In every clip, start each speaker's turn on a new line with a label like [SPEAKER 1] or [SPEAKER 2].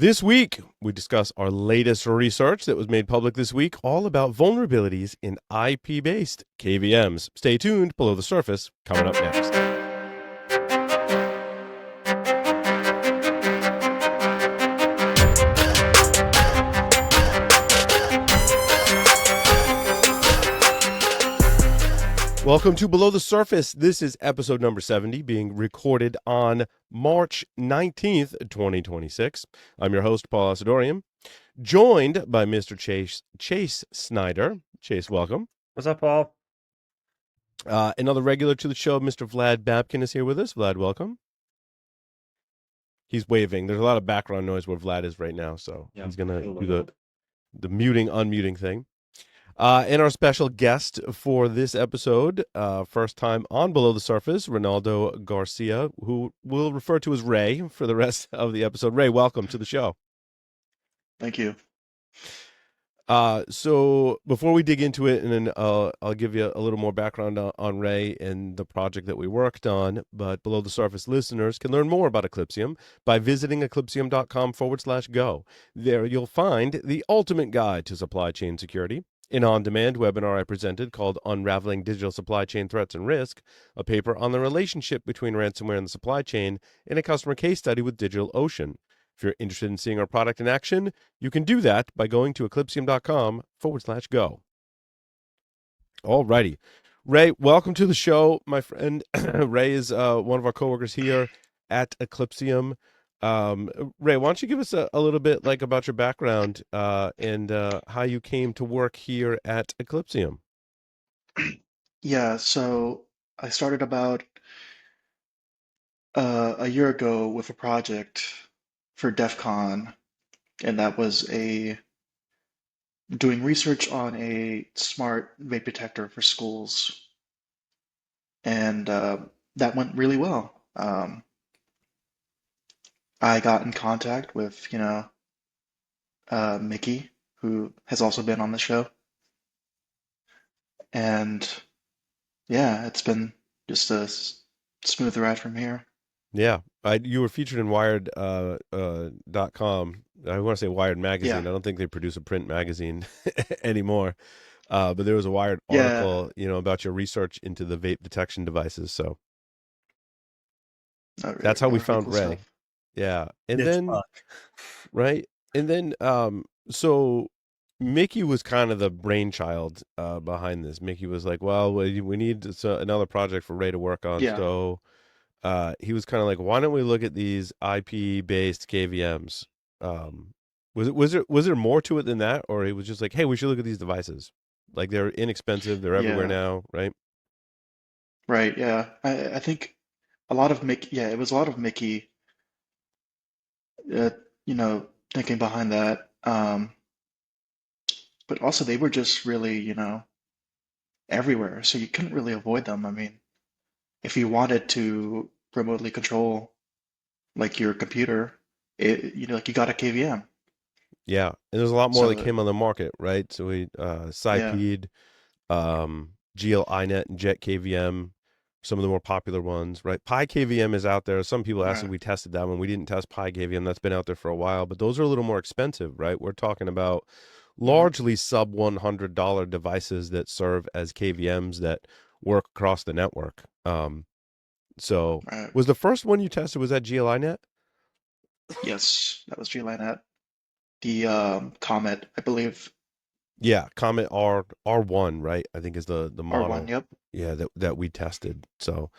[SPEAKER 1] This week, we discuss our latest research that was made public this week, all about vulnerabilities in IP-based KVMs. Stay tuned. Below the surface, coming up next. Welcome to Below the Surface. This is episode number 70, being recorded on March 19th, 2026. I'm your host, Paul Asadorian, joined by Mr. Chase Snyder. Chase, welcome.
[SPEAKER 2] What's up, Paul?
[SPEAKER 1] Another regular to the show, Mr. Vlad Babkin is here with us. Vlad, welcome. He's waving. There's a lot of background noise where Vlad is right now, so he's going to do the muting, unmuting thing. And our special guest for this episode, first time on Below the Surface, Ronaldo Garcia, who we'll refer to as Ray for the rest of the episode. Ray, welcome to the show.
[SPEAKER 3] Thank you.
[SPEAKER 1] So before we dig into it, and then I'll give you a little more background on Ray and the project that we worked on, but Below the Surface listeners can learn more about Eclypsium by visiting eclypsium.com/go. There you'll find the ultimate guide to supply chain security. An on-demand webinar I presented called Unraveling Digital Supply Chain Threats and Risk, a paper on the relationship between ransomware and the supply chain, and a customer case study with DigitalOcean. If you're interested in seeing our product in action, you can do that by going to eclypsium.com/go. All righty. Ray, welcome to the show, my friend. Ray is one of our coworkers here at Eclypsium. Ray, why don't you give us a little bit about your background and how you came to work here at Eclypsium?
[SPEAKER 3] Yeah, so I started about a year ago with a project for DEF CON, and that was doing research on a smart vape detector for schools, and that went really well. I got in contact with, Mickey, who has also been on the show, and yeah, it's been just a smooth ride from here.
[SPEAKER 1] Yeah, you were featured in Wired .com. I want to say Wired magazine.
[SPEAKER 3] Yeah,
[SPEAKER 1] I don't think they produce a print magazine anymore. But there was a Wired
[SPEAKER 3] yeah,
[SPEAKER 1] article, about your research into the vape detection devices. So that's how we
[SPEAKER 3] really
[SPEAKER 1] found
[SPEAKER 3] cool
[SPEAKER 1] Ray.
[SPEAKER 3] stuff.
[SPEAKER 1] Yeah, and
[SPEAKER 2] It's
[SPEAKER 1] then right, and then so Mickey was kind of the brainchild behind this. Mickey was like, "Well, we need another project for Ray to work on."
[SPEAKER 3] Yeah,
[SPEAKER 1] So he was kind of like, "Why don't we look at these IP-based KVMs?" Was there more to it than that, or it was just like, "Hey, we should look at these devices. Like they're inexpensive, they're everywhere
[SPEAKER 3] yeah,
[SPEAKER 1] now, right?"
[SPEAKER 3] right, yeah. I think a lot of Mickey, yeah, it was a lot of Mickey, uh, thinking behind that. But also they were just really, everywhere, so you couldn't really avoid them. I mean, if you wanted to remotely control like your computer, like you got a KVM.
[SPEAKER 1] Yeah, and there's a lot more that
[SPEAKER 3] So
[SPEAKER 1] came on the market, right? So we
[SPEAKER 3] yeah,
[SPEAKER 1] SciPed, GLINet, and JetKVM, some of the more popular ones, right? PyKVM is out there. Some people asked if
[SPEAKER 3] right,
[SPEAKER 1] we tested that one. We didn't test PyKVM. That's been out there for a while, but those are a little more expensive, right? We're talking about
[SPEAKER 3] mhm,
[SPEAKER 1] largely sub $100 devices that serve as KVMs that work across the network. So
[SPEAKER 3] right.
[SPEAKER 1] was the first one you tested, was that GLINet?
[SPEAKER 3] Yes, that was GLINet. The Comet, I believe,
[SPEAKER 1] Yeah, Comet R1, right? I think is the
[SPEAKER 3] R1.
[SPEAKER 1] model.
[SPEAKER 3] Yep.
[SPEAKER 1] Yeah, that we tested. So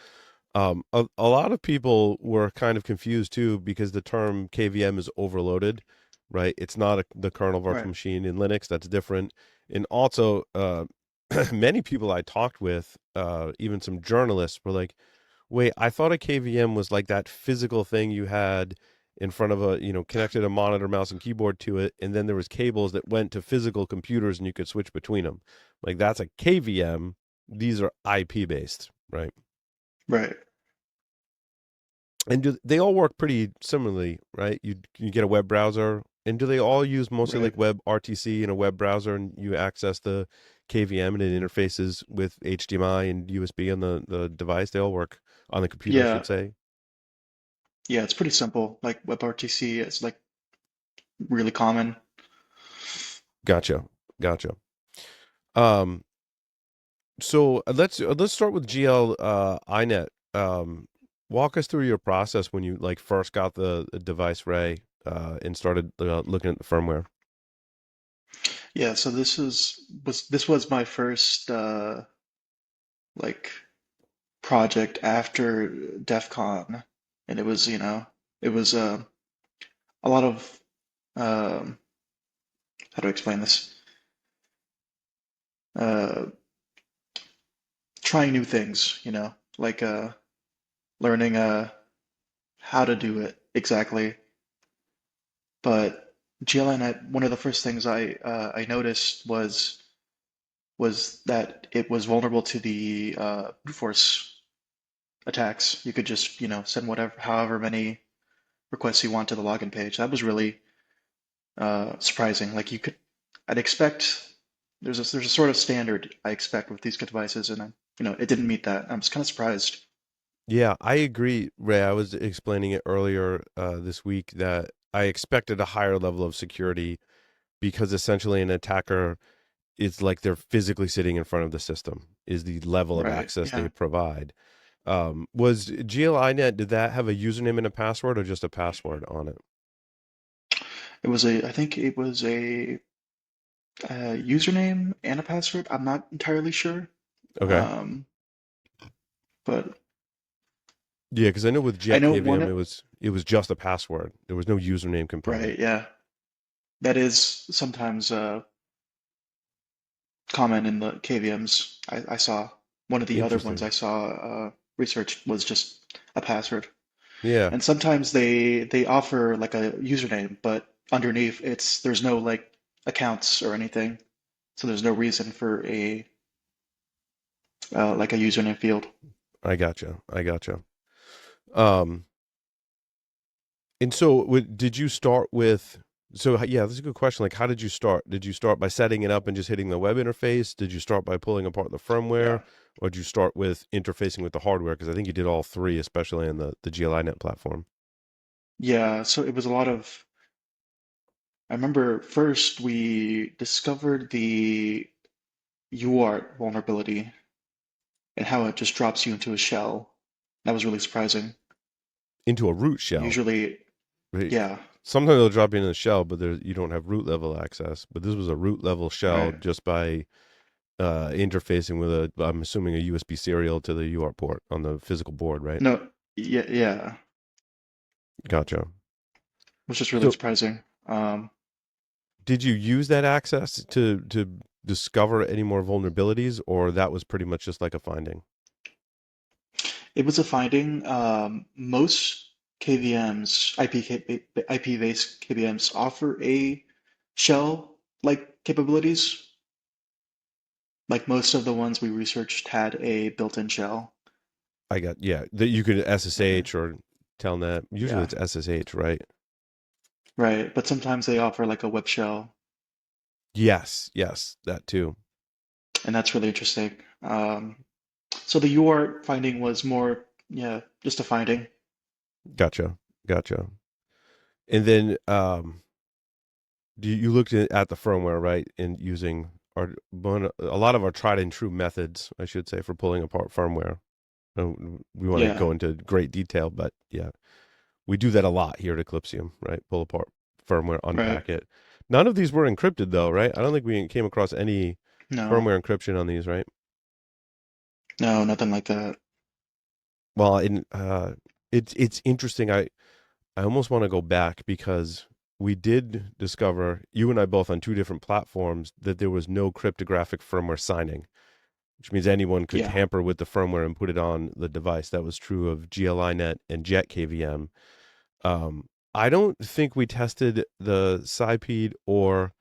[SPEAKER 1] a lot of people were kind of confused too because the term KVM is overloaded, right? It's not the kernel virtual
[SPEAKER 3] Right.
[SPEAKER 1] machine in Linux. That's different. And also, many people I talked with, even some journalists, were like, "Wait, I thought a KVM was like that physical thing you had in front of connected a monitor, mouse, and keyboard to it, and then there was cables that went to physical computers, and you could switch between them. Like that's a KVM. These are IP based, right?"
[SPEAKER 3] Right.
[SPEAKER 1] And they all work pretty similarly, right? You get a web browser, and do they all use mostly
[SPEAKER 3] Right.
[SPEAKER 1] like WebRTC in a web browser, and you access the KVM and it interfaces with HDMI and USB on the device? They all work on the computer, I
[SPEAKER 3] Yeah.
[SPEAKER 1] should say.
[SPEAKER 3] Yeah. It's pretty simple. Like WebRTC, it's like really common.
[SPEAKER 1] Gotcha. Gotcha. Um, so let's start with GL iNet. Walk us through your process when you like first got the device Ray and started looking at the firmware.
[SPEAKER 3] Yeah, so this was my first like project after DEF CON, and it was, it was a lot of um, how do I explain this? Uh, Trying new things, like learning how to do it exactly. But GLInet, one of the first things I noticed was that it was vulnerable to the brute force attacks. You could just, send however many requests you want to the login page. That was really surprising. Like I'd expect there's a sort of standard I expect with these devices, and it didn't meet that. I'm just kind of surprised.
[SPEAKER 1] Yeah, I agree, Ray. I was explaining it earlier this week that I expected a higher level of security because essentially an attacker is like they're physically sitting in front of the system is the level of
[SPEAKER 3] Right?
[SPEAKER 1] access they
[SPEAKER 3] Yeah.
[SPEAKER 1] provide. Was GLInet, did that have a username and a password or just a password on it?
[SPEAKER 3] I think it was a username and a password. I'm not entirely sure.
[SPEAKER 1] Okay.
[SPEAKER 3] Um, but
[SPEAKER 1] Yeah, because I know with
[SPEAKER 3] I know one
[SPEAKER 1] JetKVM it was just a password. There was no username component.
[SPEAKER 3] right, yeah. That is sometimes common in the KVMs. I saw one of the other ones
[SPEAKER 1] Interesting.
[SPEAKER 3] I saw researched was just a password.
[SPEAKER 1] Yeah,
[SPEAKER 3] And sometimes they offer like a username, but underneath there's no like accounts or anything. So there's no reason for a like a username field.
[SPEAKER 1] I gotcha. I gotcha. Um, and so did you start with so yeah, that's a good question. Like how did you start? Did you start by setting it up and just hitting the web interface? Did you start by pulling apart the
[SPEAKER 3] Yeah.
[SPEAKER 1] firmware? Or did you start with interfacing with the hardware? Because I think you did all three, especially in the GLInet platform.
[SPEAKER 3] Yeah, so it was a lot of I remember first we discovered the UART vulnerability and how it just drops you into a shell. That was really surprising.
[SPEAKER 1] Into a root shell.
[SPEAKER 3] Usually,
[SPEAKER 1] Right?
[SPEAKER 3] yeah,
[SPEAKER 1] Sometimes they'll drop you in the shell, but you don't have root level access. But this was a root level shell
[SPEAKER 3] right.
[SPEAKER 1] just by interfacing with I'm assuming a USB serial to the UART port on the physical board, right?
[SPEAKER 3] No, yeah, yeah,
[SPEAKER 1] Gotcha.
[SPEAKER 3] was just really
[SPEAKER 1] So
[SPEAKER 3] surprising.
[SPEAKER 1] did you use that access to discover any more vulnerabilities, or that was pretty much just like a finding?
[SPEAKER 3] It was a finding. Most KVMs, IP-based KVMs offer a shell-like capabilities. Like most of the ones we researched had a built-in shell.
[SPEAKER 1] I got yeah. That you could
[SPEAKER 3] Uh,
[SPEAKER 1] SSH or Telnet. Usually
[SPEAKER 3] yeah,
[SPEAKER 1] it's SSH, right?
[SPEAKER 3] right. But sometimes they offer like a web shell,
[SPEAKER 1] Yes, yes, that too.
[SPEAKER 3] and that's really interesting. So the UART finding was more, yeah, just a finding.
[SPEAKER 1] Gotcha, gotcha. And then you looked at the firmware, right? And using a lot of our tried and true methods, I should say, for pulling apart firmware. We want to
[SPEAKER 3] Yeah,
[SPEAKER 1] go into great detail, but yeah, we do that a lot here at Eclypsium, right? Pull apart firmware,
[SPEAKER 3] right.
[SPEAKER 1] unpack it. None of these were encrypted though, right? I don't think we came across any
[SPEAKER 3] No,
[SPEAKER 1] firmware encryption on these, right?
[SPEAKER 3] no, nothing like that.
[SPEAKER 1] Well, it's interesting. I almost want to go back because we did discover, you and I both on two different platforms, that there was no cryptographic firmware signing, which means anyone could
[SPEAKER 3] Yeah,
[SPEAKER 1] tamper with the firmware and put it on the device. That was true of GLInet and JetKVM. I don't think we tested the SciPede or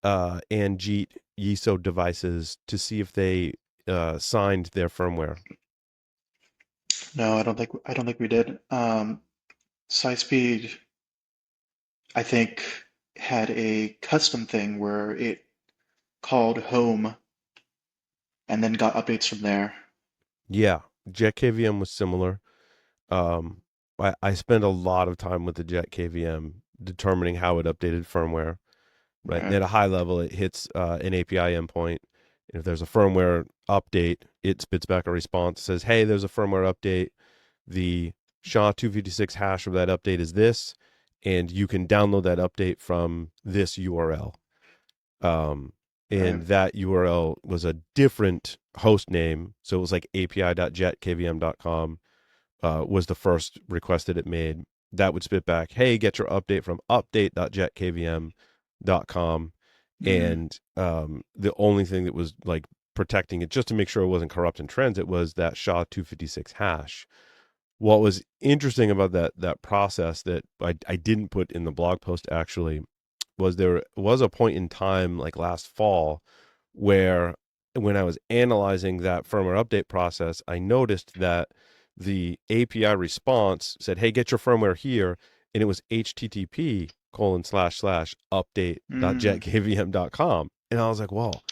[SPEAKER 1] Anjeet YISO devices to see if they signed their firmware.
[SPEAKER 3] no, I don't think we did. SciSpeed, I think, had a custom thing where it called home and then got updates from there.
[SPEAKER 1] Yeah, JetKVM was similar. Um, I spent a lot of time with the JetKVM determining how it updated firmware, right? And
[SPEAKER 3] Right.
[SPEAKER 1] at a high level, it hits an API endpoint. If there's a firmware update, it spits back a response, says, hey, there's a firmware update. The SHA-256 hash of that update is this, and you can download that update from this URL. Um,
[SPEAKER 3] Right.
[SPEAKER 1] and that URL was a different host name. So it was like api.jetkvm.com was the first request that it made. That would spit back, hey, get your update from update.jetkvm.com.
[SPEAKER 3] Mm.
[SPEAKER 1] And the only thing that was like protecting it, just to make sure it wasn't corrupt in transit, was that SHA-256 hash. What was interesting about that process that I didn't put in the blog post actually was there was a point in time like last fall where when I was analyzing that firmware update process, I noticed that the API response said, hey, get your firmware here. And it was HTTP colon slash slash
[SPEAKER 3] Mm.
[SPEAKER 1] update.jetkvm.com. And I was like, well,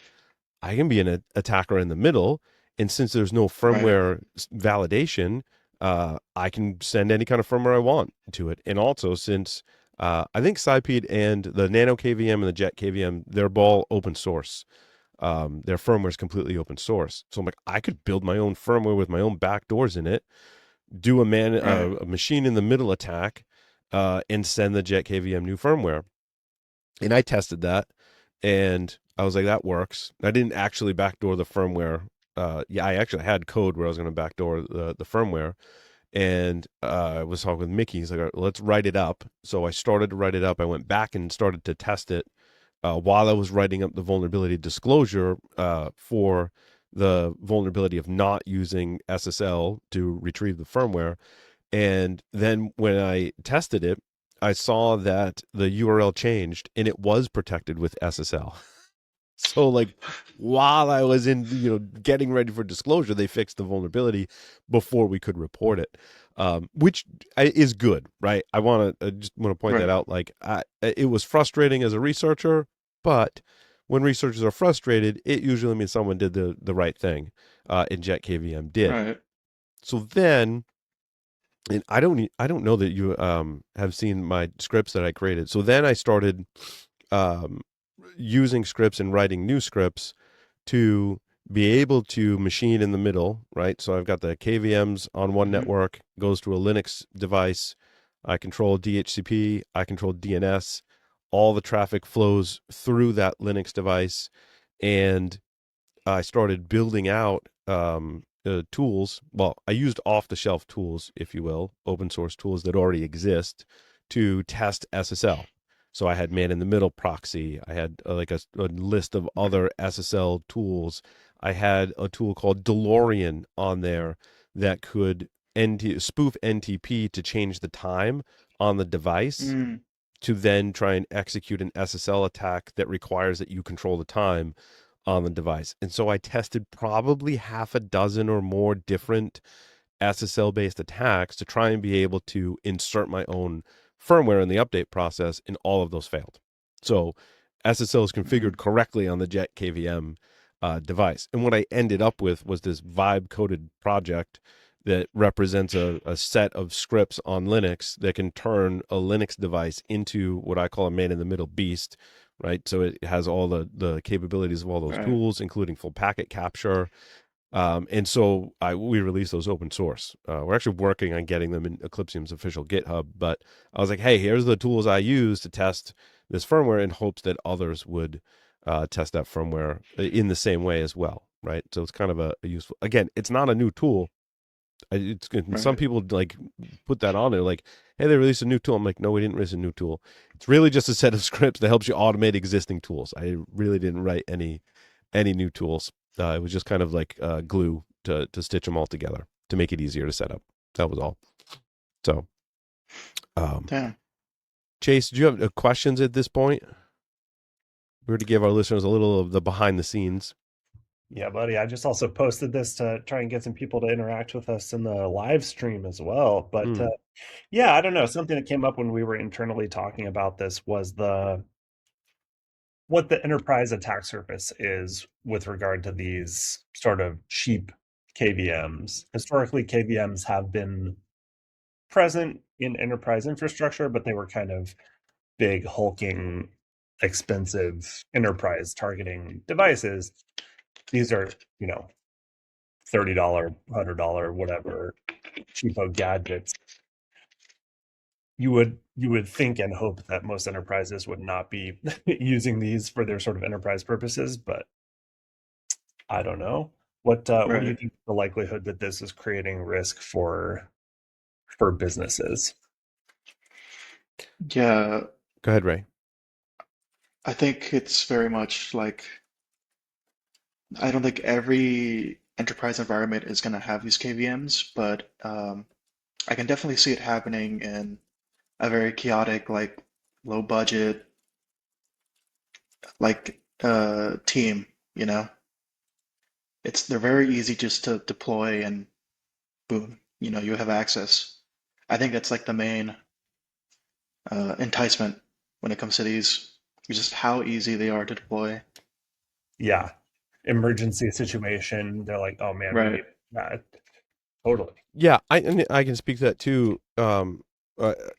[SPEAKER 1] I can be an attacker in the middle. And since there's no
[SPEAKER 3] Right.
[SPEAKER 1] firmware validation, I can send any kind of firmware I want to it. And also, since I think SciPede and the Nano KVM and the Jet KVM, they're all open source. Their firmware is completely open source. So I'm like, I could build my own firmware with my own backdoors in it, do
[SPEAKER 3] Right.
[SPEAKER 1] a machine in the middle attack, and send the Jet KVM new firmware. And I tested that, and I was like, that works. I didn't actually backdoor the firmware. Yeah, I actually had code where I was going to backdoor the firmware, and I was talking with Mickey. He's like, "All right, let's write it up." So I started to write it up. I went back and started to test it while I was writing up the vulnerability disclosure for the vulnerability of not using SSL to retrieve the firmware. And then when I tested it, I saw that the URL changed and it was protected with SSL. So like while I was in, getting ready for disclosure, they fixed the vulnerability before we could report it, which is good, right? I just want to point that
[SPEAKER 3] Right.
[SPEAKER 1] out. Like it was frustrating as a researcher, but when researchers are frustrated, it usually means someone did the right thing, and JetKVM did.
[SPEAKER 3] Right.
[SPEAKER 1] So then, and I don't know that you have seen my scripts that I created. So then I started um, using scripts and writing new scripts to be able to machine in the middle, right? So I've got the KVMs on one
[SPEAKER 3] Hmm.
[SPEAKER 1] network, goes to a Linux device. I control DHCP, I control DNS. All the traffic flows through that Linux device. And I started building out tools. Well, I used off the shelf tools, if you will, open source tools that already exist to test SSL. So I had man in the middle proxy. I had like a list of other SSL tools. I had a tool called DeLorean on there that could spoof NTP to change the time on the device
[SPEAKER 3] Mm.
[SPEAKER 1] to then try and execute an SSL attack that requires that you control the time on the device. And so I tested probably half a dozen or more different SSL based attacks to try and be able to insert my own firmware in the update process, and all of those failed. So SSL is configured
[SPEAKER 3] Mm.
[SPEAKER 1] correctly on the Jet KVM device. And what I ended up with was this vibe coded project that represents a set of scripts on Linux that can turn a Linux device into what I call a man in the middle beast, right? So it has all the capabilities of all those
[SPEAKER 3] Right.
[SPEAKER 1] tools, including full packet capture, and so we released those open source. We're actually working on getting them in Eclypsium's official GitHub. But I was like, hey, here's the tools I use to test this firmware in hopes that others would test that firmware in the same way as well, right? So it's kind of a useful. Again, it's not a new tool. It's some
[SPEAKER 3] Right.
[SPEAKER 1] people like put that on there, like, hey, they released a new tool. I'm like, no, we didn't release a new tool. It's really just a set of scripts that helps you automate existing tools. I really didn't write any new tools. It was just kind of like glue to stitch them all together to make it easier to set up. That was all. So, um,
[SPEAKER 3] Damn.
[SPEAKER 1] Chase, do you have questions at this point? We were to give our listeners a little of the behind the scenes.
[SPEAKER 2] Yeah, buddy. I just also posted this to try and get some people to interact with us in the live stream as well. But
[SPEAKER 1] Hmm.
[SPEAKER 2] yeah, I don't know. Something that came up when we were internally talking about this was the what the enterprise attack surface is with regard to these sort of cheap KVMs. Historically, KVMs have been present in enterprise infrastructure, but they were kind of big hulking expensive enterprise targeting devices. These are, you know, $30, $100, whatever cheapo gadgets. You would think and hope that most enterprises would not be using these for their sort of enterprise purposes, but I don't know. What do you
[SPEAKER 3] Right.
[SPEAKER 2] think the likelihood that this is creating risk for businesses?
[SPEAKER 3] Yeah,
[SPEAKER 1] Go ahead, Ray.
[SPEAKER 3] I think it's very much like I don't think every enterprise environment is going to have these KVMs, but I can definitely see it happening in a very chaotic, like low budget, like team, you know? They're very easy just to deploy and boom, you have access. I think that's like the main enticement when it comes to these, is just how easy they are to deploy.
[SPEAKER 2] Yeah. Emergency situation, they're like, oh man, we
[SPEAKER 3] Right,
[SPEAKER 2] need that. Totally.
[SPEAKER 1] Yeah, I can speak to that too.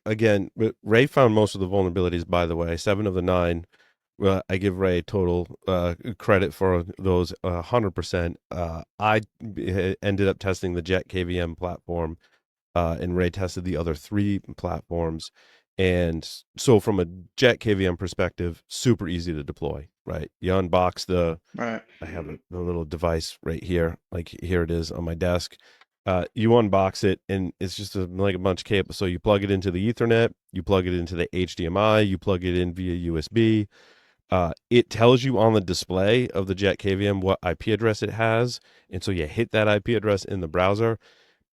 [SPEAKER 1] Again, Ray found most of the vulnerabilities. By the way, 7 of the 9. I give Ray total credit for those 100%. Ended up testing the JetKVM platform, and Ray tested the other 3 platforms. And so, from a JetKVM perspective, super easy to deploy. Right, you unbox the
[SPEAKER 3] right,
[SPEAKER 1] I have the little device right here. Like here it is on my desk. You unbox it and it's just like a bunch of cables. So you plug it into the Ethernet, you plug it into the HDMI, you plug it in via USB. It tells you on the display of the Jet KVM what IP address it has. And so you hit that IP address in the browser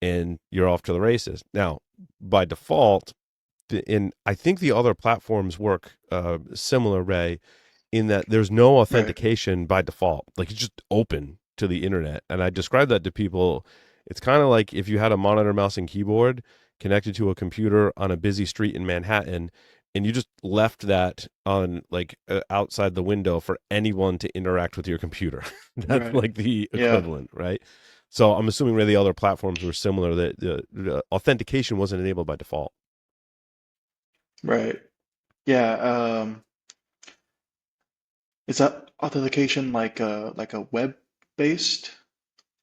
[SPEAKER 1] and you're off to the races. Now, by default, and I think the other platforms work similar, Ray, in that there's no
[SPEAKER 3] right.
[SPEAKER 1] authentication by default. Like it's just open to the internet. And I describe that to people. It's kind of like if you had a monitor, mouse, and keyboard connected to a computer on a busy street in Manhattan, and you just left that on like outside the window for anyone to interact with your computer. That's
[SPEAKER 3] Right.
[SPEAKER 1] like the
[SPEAKER 3] Yeah,
[SPEAKER 1] equivalent, right? So I'm assuming really other platforms were similar, that the authentication wasn't enabled by default.
[SPEAKER 3] right. Yeah, is that authentication like a web-based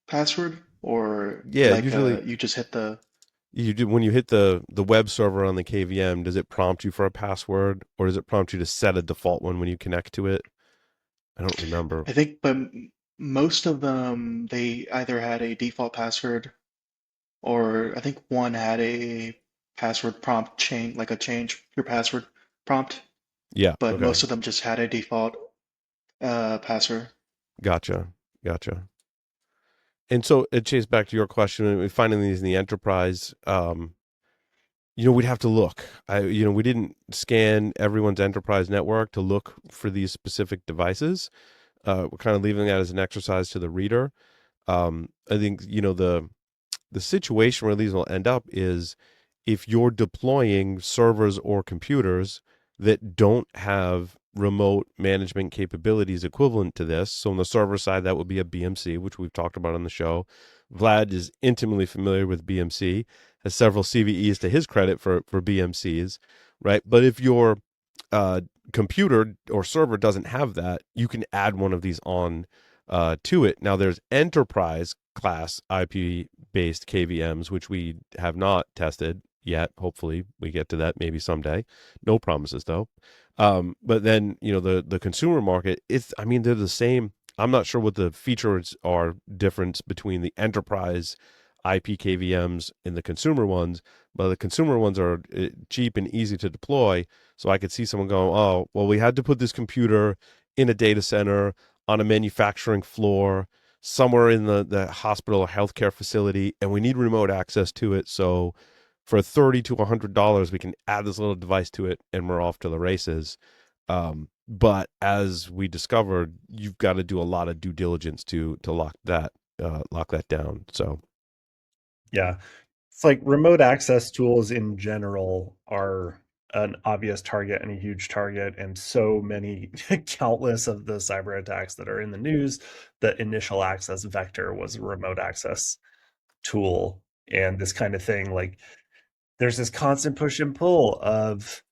[SPEAKER 3] password or
[SPEAKER 1] Yeah,
[SPEAKER 3] like
[SPEAKER 1] usually
[SPEAKER 3] you just hit the
[SPEAKER 1] you do when you hit the web server on the KVM, does it prompt you for a password or does it prompt you to set a default one when you connect to it? I don't remember.
[SPEAKER 3] I think but most of them they either had a default password or I think one had a password prompt change like a change your password prompt,
[SPEAKER 1] Yeah,
[SPEAKER 3] but
[SPEAKER 1] okay.
[SPEAKER 3] most of them just had a default password.
[SPEAKER 1] Gotcha. Gotcha. And so it chased back to your question, finding these in the enterprise. We'd have to look. We didn't scan everyone's enterprise network to look for these specific devices. We're kind of leaving that as an exercise to the reader. I think, the situation where these will end up is if you're deploying servers or computers that don't have remote management capabilities equivalent to this. So on the server side, that would be a BMC, which we've talked about on the show. Vlad is intimately familiar with BMC, has several CVEs to his credit for BMCs, right? But if your uh, computer or server doesn't have that, you can add one of these on to it. Now, there's enterprise class IP-based KVMs, which we have not tested yet. Hopefully, we get to that maybe someday. No promises though. But then the consumer market, they're the same. I'm not sure what the features are difference between the enterprise IP KVMs and the consumer ones, but the consumer ones are cheap and easy to deploy. So I could see someone going, oh, well, we had to put this computer in a data center on a manufacturing floor somewhere in the hospital or healthcare facility, and we need remote access to it. So for $30 to $100, we can add this little device to it, and we're off to the races. But as we discovered, you've got to do a lot of due diligence to lock that down. So
[SPEAKER 2] Yeah. It's like remote access tools in general are an obvious target and a huge target, and so many countless of the cyber attacks that are in the news, the initial access vector was a remote access tool. And this kind of thing, like there's this constant push and pull of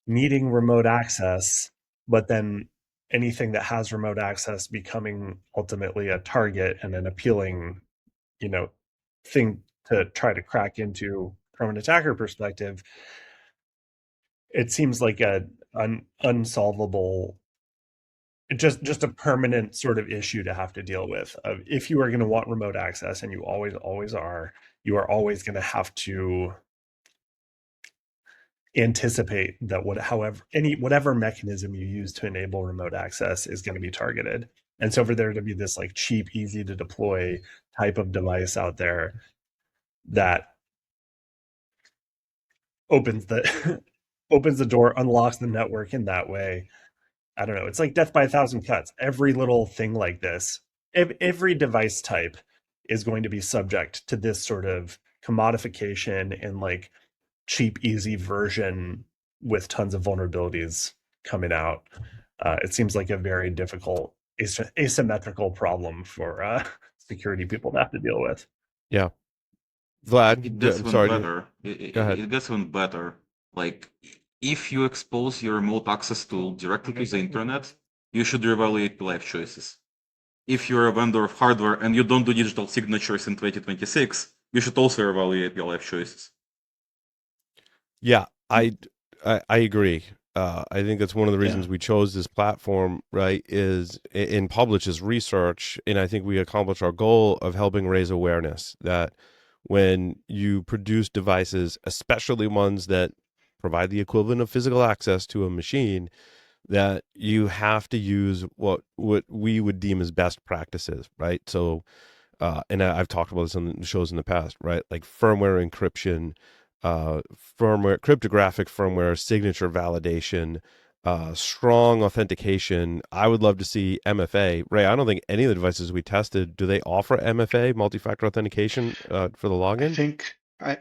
[SPEAKER 2] needing remote access, but then anything that has remote access becoming ultimately a target and an appealing, you know, thing to try to crack into from an attacker perspective. It seems like a unsolvable, just a permanent sort of issue to have to deal with. If you are going to want remote access, and you always are, you are always going to have to anticipate that whatever mechanism you use to enable remote access is going to be targeted. And so for there to be this like cheap, easy to deploy type of device out there that opens the opens the door, unlocks the network in that way, I don't know. It's like death by a thousand cuts. Every little thing like this, every device type is going to be subject to this sort of commodification and like cheap, easy version with tons of vulnerabilities coming out. It seems like a very difficult asymmetrical problem for security people to have to deal with.
[SPEAKER 1] Yeah.
[SPEAKER 4] It
[SPEAKER 1] Vlad,
[SPEAKER 4] gets
[SPEAKER 1] I'm
[SPEAKER 4] even
[SPEAKER 1] sorry.
[SPEAKER 4] better.
[SPEAKER 1] Go ahead.
[SPEAKER 4] It gets even better. Like, if you expose your remote access tool directly to the internet, you should reevaluate life choices. If you're a vendor of hardware and you don't do digital signatures in 2026, you should also evaluate your life choices.
[SPEAKER 1] Yeah, I agree. I think that's one of the reasons
[SPEAKER 3] Yeah.
[SPEAKER 1] we chose this platform, right? Is in publishes research, and I think we accomplish our goal of helping raise awareness that when you produce devices, especially ones that provide the equivalent of physical access to a machine, that you have to use what we would deem as best practices, right? So and I've talked about this on the shows in the past, right? Like firmware encryption, firmware, cryptographic firmware, signature validation, strong authentication. I would love to see MFA. Ray, I don't think any of the devices we tested, do they offer MFA, multi-factor authentication, for the
[SPEAKER 3] I
[SPEAKER 1] login?
[SPEAKER 3] think I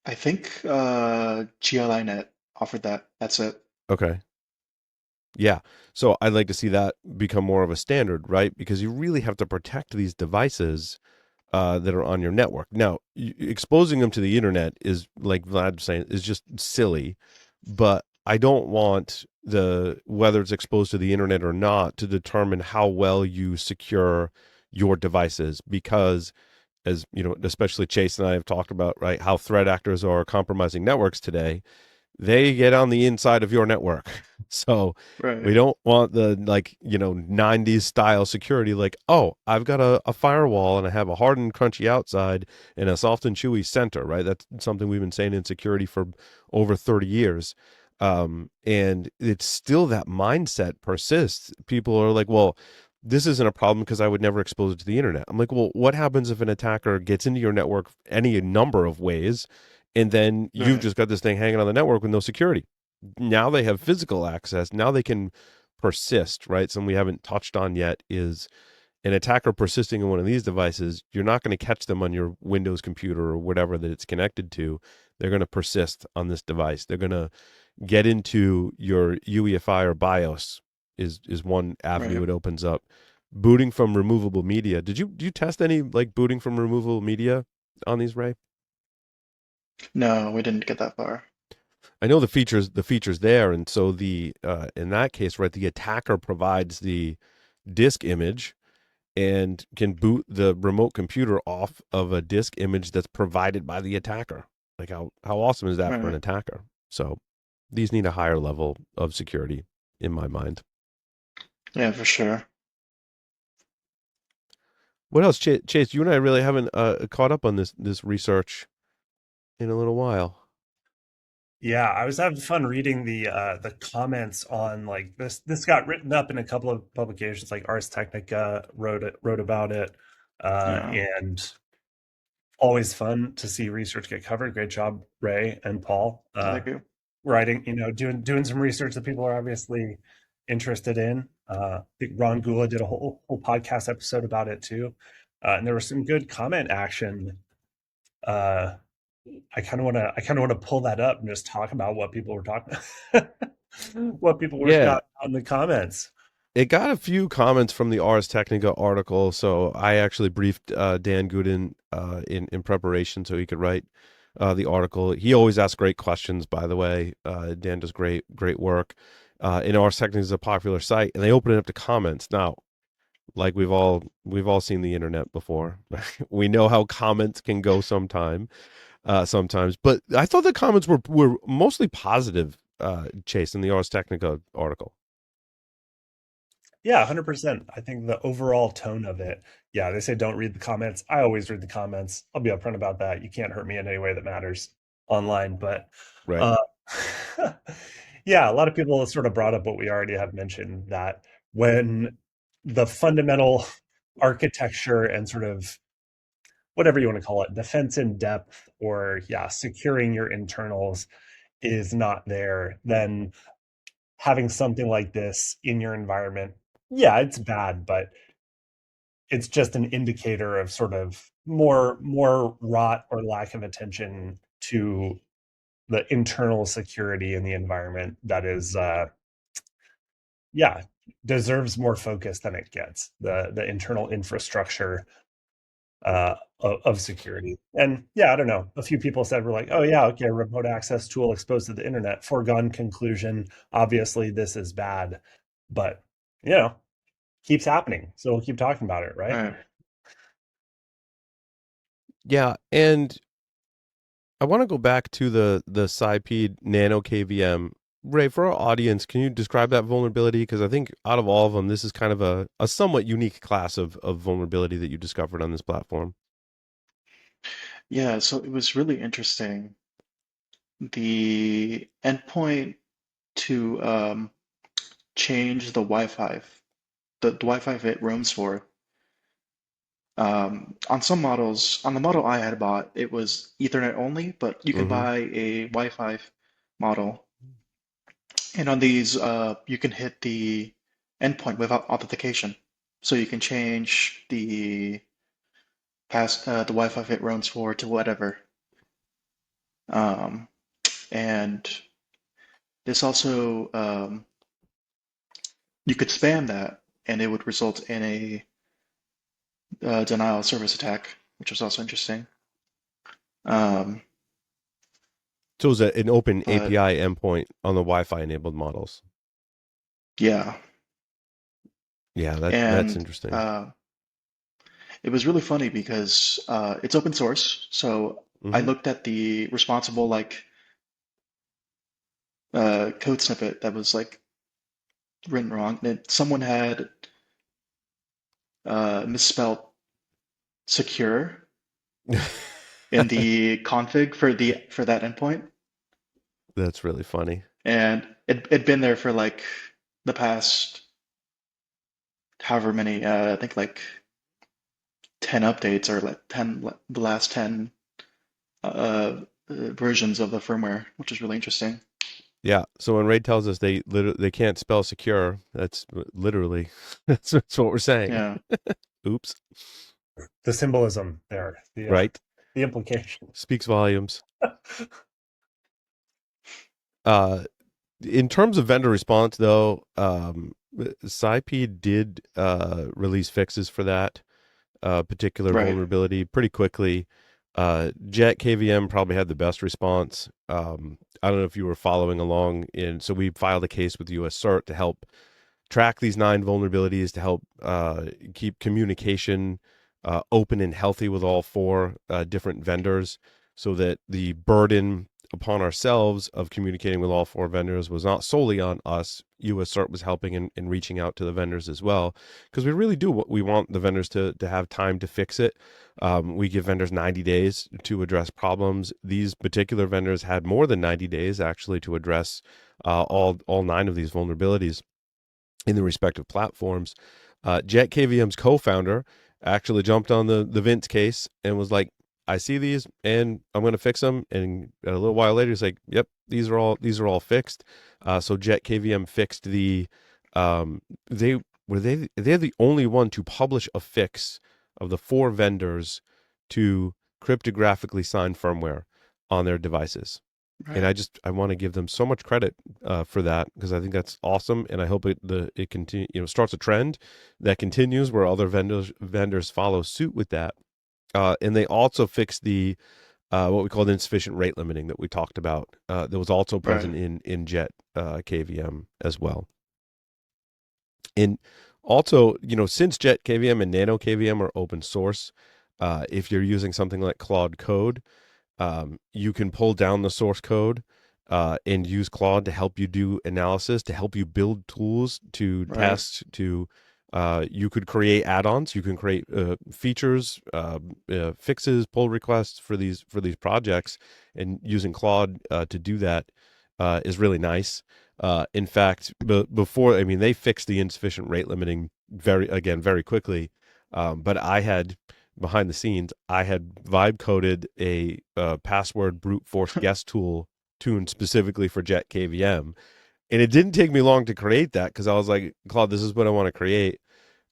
[SPEAKER 3] I think GLInet offered that. That's it.
[SPEAKER 1] Okay. Yeah. So I'd like to see that become more of a standard, right? Because you really have to protect these devices that are on your network. Now, exposing them to the internet is, like Vlad was saying, is just silly. But I don't want whether it's exposed to the internet or not to determine how well you secure your devices, because, as you know, especially Chase and I have talked about, right, how threat actors are compromising networks today. They get on the inside of your network. So we
[SPEAKER 3] Right.
[SPEAKER 1] don't want the, like, 90s style security, like, oh, I've got a firewall and I have a hard and crunchy outside and a soft and chewy center, right? That's something we've been saying in security for over 30 years. And it's still that mindset persists. People are like, well, this isn't a problem because I would never expose it to the internet. I'm like, well, what happens if an attacker gets into your network any number of ways, and then you've
[SPEAKER 3] Right.
[SPEAKER 1] just got this thing hanging on the network with no security? Now they have physical access. Now they can persist, right? Something we haven't touched on yet is an attacker persisting in one of these devices. You're not going to catch them on your Windows computer or whatever that it's connected to. They're going to persist on this device. They're going to get into your UEFI or BIOS is one avenue
[SPEAKER 3] Right.
[SPEAKER 1] it opens up. Booting from removable media. Do you test any, like, booting from removable media on these, Ray?
[SPEAKER 3] No, we didn't get that far.
[SPEAKER 1] I know the features there, and so the in that case, right, the attacker provides the disk image and can boot the remote computer off of a disk image that's provided by the attacker. Like, how awesome is that for an
[SPEAKER 3] Right.
[SPEAKER 1] attacker? So these need a higher level of security in my mind.
[SPEAKER 3] Yeah, for sure.
[SPEAKER 1] What else, Chase? You and I really haven't caught up on this research in a little while.
[SPEAKER 2] Yeah, I was having fun reading the comments on like this. This got written up in a couple of publications, like Ars Technica wrote about it,
[SPEAKER 3] Yeah.
[SPEAKER 2] and always fun to see research get covered. Great job, Ray and Paul,
[SPEAKER 3] Thank you.
[SPEAKER 2] writing. Doing some research that people are obviously interested in. I think Ron Gula did a whole podcast episode about it too, and there was some good comment action. Uh, I kind of want to pull that up and just talk about what people were talking, what people were
[SPEAKER 1] Yeah,
[SPEAKER 2] shouting out in the comments.
[SPEAKER 1] it got a few comments from the Ars Technica article, so I actually briefed Dan Gooden in preparation so he could write the article. He always asks great questions, by the way. Dan does great work. And Ars Technica is a popular site, and they open it up to comments. Now, like we've all seen the internet before. We know how comments can go sometimes. But I thought the comments were mostly positive, Chase, in the Ars Technica article.
[SPEAKER 2] Yeah, 100%. I think the overall tone of it, yeah, they say don't read the comments. I always read the comments. I'll be upfront about that. You can't hurt me in any way that matters online. But
[SPEAKER 1] Right.
[SPEAKER 2] uh, yeah, a lot of people have sort of brought up what we already have mentioned, that when the fundamental architecture and sort of whatever you want to call it, defense in depth, or yeah, securing your internals is not there, then having something like this in your environment, yeah, it's bad, but it's just an indicator of sort of more rot or lack of attention to the internal security in the environment that is yeah, deserves more focus than it gets. The internal infrastructure of security. And yeah, I don't know. A few people said, we're like, oh yeah, okay, remote access tool exposed to the internet. Foregone conclusion. Obviously, this is bad, but you know, keeps happening. So we'll keep talking about it, right?
[SPEAKER 3] Right.
[SPEAKER 1] Yeah, and I want to go back to the SciP Nano KVM. Ray, for our audience, can you describe that vulnerability? Because I think out of all of them, this is kind of a somewhat unique class of vulnerability that you discovered on this platform.
[SPEAKER 3] Yeah, so it was really interesting. The endpoint to change the Wi-Fi, the Wi-Fi it roams for. On some models, on the model I had bought, it was Ethernet only, but you can
[SPEAKER 1] Mm-hmm.
[SPEAKER 3] buy a Wi-Fi model. And on these, you can hit the endpoint without authentication. So you can change the the Wi-Fi it roams for to whatever. Um, and this also, you could spam that, and it would result in a denial of service attack, which was also interesting. Um,
[SPEAKER 1] So it's an open
[SPEAKER 3] but
[SPEAKER 1] API endpoint on the Wi-Fi enabled models.
[SPEAKER 3] yeah,
[SPEAKER 1] Yeah, that's
[SPEAKER 3] and
[SPEAKER 1] interesting.
[SPEAKER 3] it was really funny because it's open source. So I
[SPEAKER 1] Mm-hmm.
[SPEAKER 3] looked at the responsible code snippet that was written wrong. And someone had misspelled secure in the config for that endpoint,
[SPEAKER 1] That's really funny.
[SPEAKER 3] and it'd been there for the past however many, I think 10 updates, or the last 10 versions of the firmware, which is really interesting.
[SPEAKER 1] Yeah. So when Ray tells us they can't spell secure, that's literally that's what we're saying.
[SPEAKER 3] Yeah.
[SPEAKER 1] Oops.
[SPEAKER 2] The symbolism there,
[SPEAKER 1] Right.
[SPEAKER 2] the implication.
[SPEAKER 1] Speaks volumes. In terms of vendor response, though, SciP did release fixes for that particular
[SPEAKER 3] Right.
[SPEAKER 1] vulnerability pretty quickly. JetKVM probably had the best response. I don't know if you were following along so we filed a case with US CERT to help track these 9 vulnerabilities, to help keep communication open and healthy with all 4 different vendors, so that the burden upon ourselves of communicating with all 4 vendors was not solely on us. US CERT was helping in reaching out to the vendors as well, because we really do we want the vendors to have time to fix it. We give vendors 90 days to address problems. These particular vendors had more than 90 days actually to address all 9 of these vulnerabilities in the respective platforms. JetKVM's co-founder actually jumped on the Vince case and was like, I see these and I'm going to fix them. And a little while later, he's like, yep, these are all fixed. So JetKVM fixed they're the only one to publish a fix of the 4 vendors to cryptographically sign firmware on their devices. And
[SPEAKER 3] Right.
[SPEAKER 1] I want to give them so much credit for that, because I think that's awesome, and I hope it continue, starts a trend that continues where other vendors follow suit with that. And they also fixed the what we called insufficient rate limiting that we talked about. That was also present
[SPEAKER 3] Right.
[SPEAKER 1] in Jet KVM as well. And also, since Jet KVM and Nano KVM are open source, if you're using something like Claude Code, you can pull down the source code and use Claude to help you do analysis, to help you build tools to
[SPEAKER 3] Right.
[SPEAKER 1] test, you could create add-ons, you can create features, fixes, pull requests for these projects, and using Claude to do that is really nice. In fact, before, I mean, they fixed the insufficient rate limiting very quickly. But behind the scenes, I had vibe coded a password brute force guess tool tuned specifically for Jet KVM. And it didn't take me long to create that because I was like, Claude, this is what I want to create.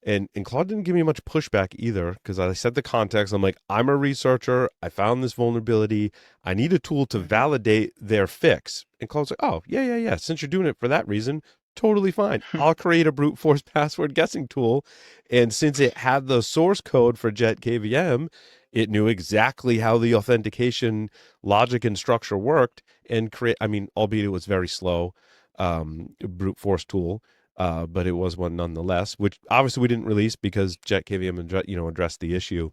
[SPEAKER 1] And Claude didn't give me much pushback either because I set the context. I'm like, I'm a researcher. I found this vulnerability. I need a tool to validate their fix. And Claude's like, oh, yeah. Since you're doing it for that reason, totally fine. I'll create a brute force password guessing tool. And since it had the source code for Jet KVM, it knew exactly how the authentication logic and structure worked and albeit it was very slow, brute force tool. But it was one nonetheless, which obviously we didn't release because JetKVM addressed the issue.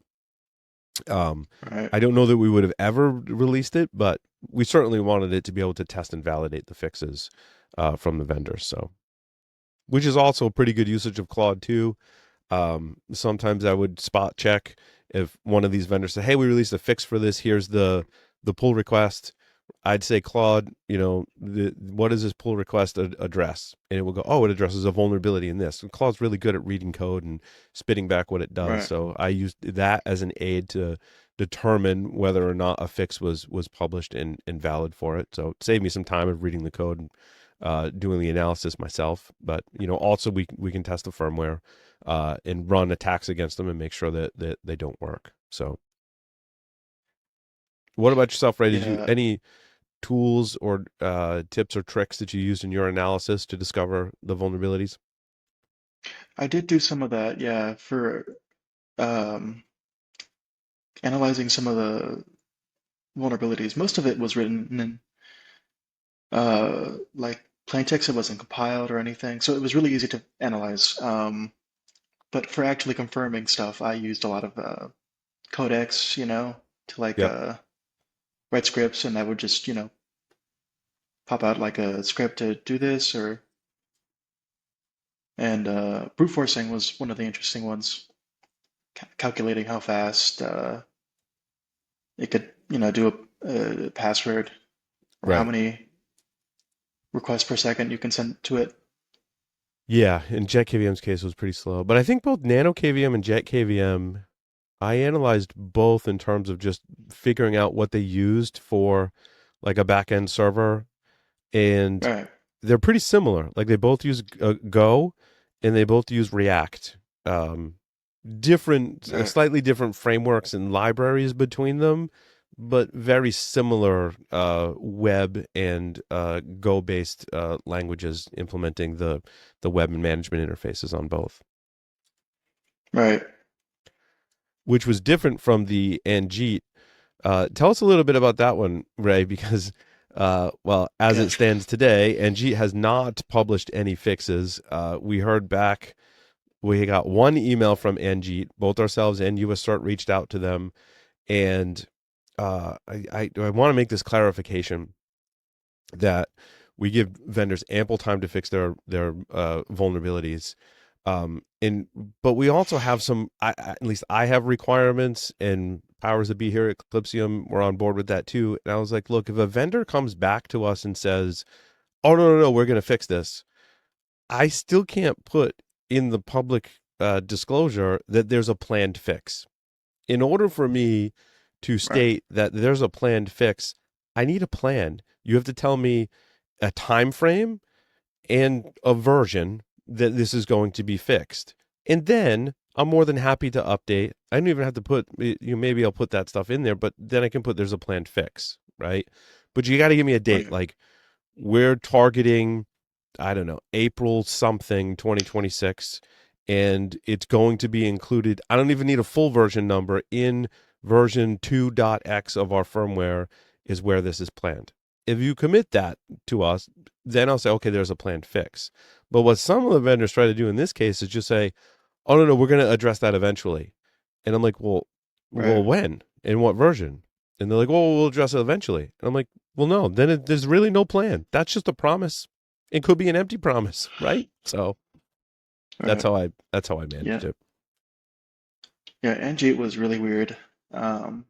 [SPEAKER 3] Right.
[SPEAKER 1] I don't know that we would have ever released it, but we certainly wanted it to be able to test and validate the fixes from the vendors. So, which is also a pretty good usage of Claude too. Sometimes I would spot check if one of these vendors said, "Hey, we released a fix for this. Here's the pull request." I'd say, Claude, what does this pull request address? And it will go, oh, it addresses a vulnerability in this. And Claude's really good at reading code and spitting back what it does.
[SPEAKER 3] Right.
[SPEAKER 1] So I used that as an aid to determine whether or not a fix was published and valid for it. So it saved me some time of reading the code and doing the analysis myself. But also we can test the firmware and run attacks against them and make sure that they don't work. So what about yourself, Ray? Did you
[SPEAKER 3] Yeah.
[SPEAKER 1] any tools or tips or tricks that you used in your analysis to discover the vulnerabilities?
[SPEAKER 3] I did do some of that, yeah, for um, analyzing some of the vulnerabilities. Most of it was written in like plain text. It wasn't compiled or anything, so it was really easy to analyze. But for actually confirming stuff, I used a lot of codecs, to like
[SPEAKER 1] Yep.
[SPEAKER 3] write scripts, and I would just, pop out like a script to do this, and brute forcing was one of the interesting ones, calculating how fast it could, do a password or how
[SPEAKER 1] Right.
[SPEAKER 3] many requests per second you can send to it.
[SPEAKER 1] Yeah, in JetKVM's case, it was pretty slow. But I think both Nano KVM and JetKVM, I analyzed both in terms of just figuring out what they used for like a backend server, and
[SPEAKER 3] Right,
[SPEAKER 1] they're pretty similar. Like they both use Go, and they both use React.
[SPEAKER 3] right,
[SPEAKER 1] Slightly different frameworks and libraries between them, but very similar web and Go-based languages implementing the web and management interfaces on both,
[SPEAKER 3] right.
[SPEAKER 1] which was different from the Anjeet. Tell us a little bit about that one, Ray, because as
[SPEAKER 3] Yeah.
[SPEAKER 1] it stands today, Anjeet has not published any fixes. We heard back. We got one email from Anjeet. Both ourselves and USCert reached out to them, and I want to make this clarification that we give vendors ample time to fix their vulnerabilities, but we also have some. At least I have requirements, and powers that be here at Eclypsium we're on board with that too. And I was like, look, if a vendor comes back to us and says, "Oh no, we're going to fix this," I still can't put in the public disclosure that there's a planned fix. In order for me to
[SPEAKER 3] Right,
[SPEAKER 1] state that there's a planned fix, I need a plan. You have to tell me a time frame and a version that this is going to be fixed. And then I'm more than happy to update. I don't even have to put, maybe I'll put that stuff in there, but then I can put there's a planned fix, right? But you got to give me a date.
[SPEAKER 3] right,
[SPEAKER 1] Like we're targeting, I don't know, April something 2026, and it's going to be included. I don't even need a full version number in version 2.x of our firmware is where this is planned. If you commit that to us, then I'll say, okay, there's a planned fix. But what some of the vendors try to do in this case is just say, oh, no, we're going to address that eventually. And I'm like, well,
[SPEAKER 3] Right.
[SPEAKER 1] when? In what version? And they're like, well, we'll address it eventually. And I'm like, well, no, then there's really no plan. That's just a promise. It could be an empty promise, right? So that's
[SPEAKER 3] Right.
[SPEAKER 1] how I managed
[SPEAKER 3] Yeah.
[SPEAKER 1] it.
[SPEAKER 3] Yeah, NG was really weird. Um,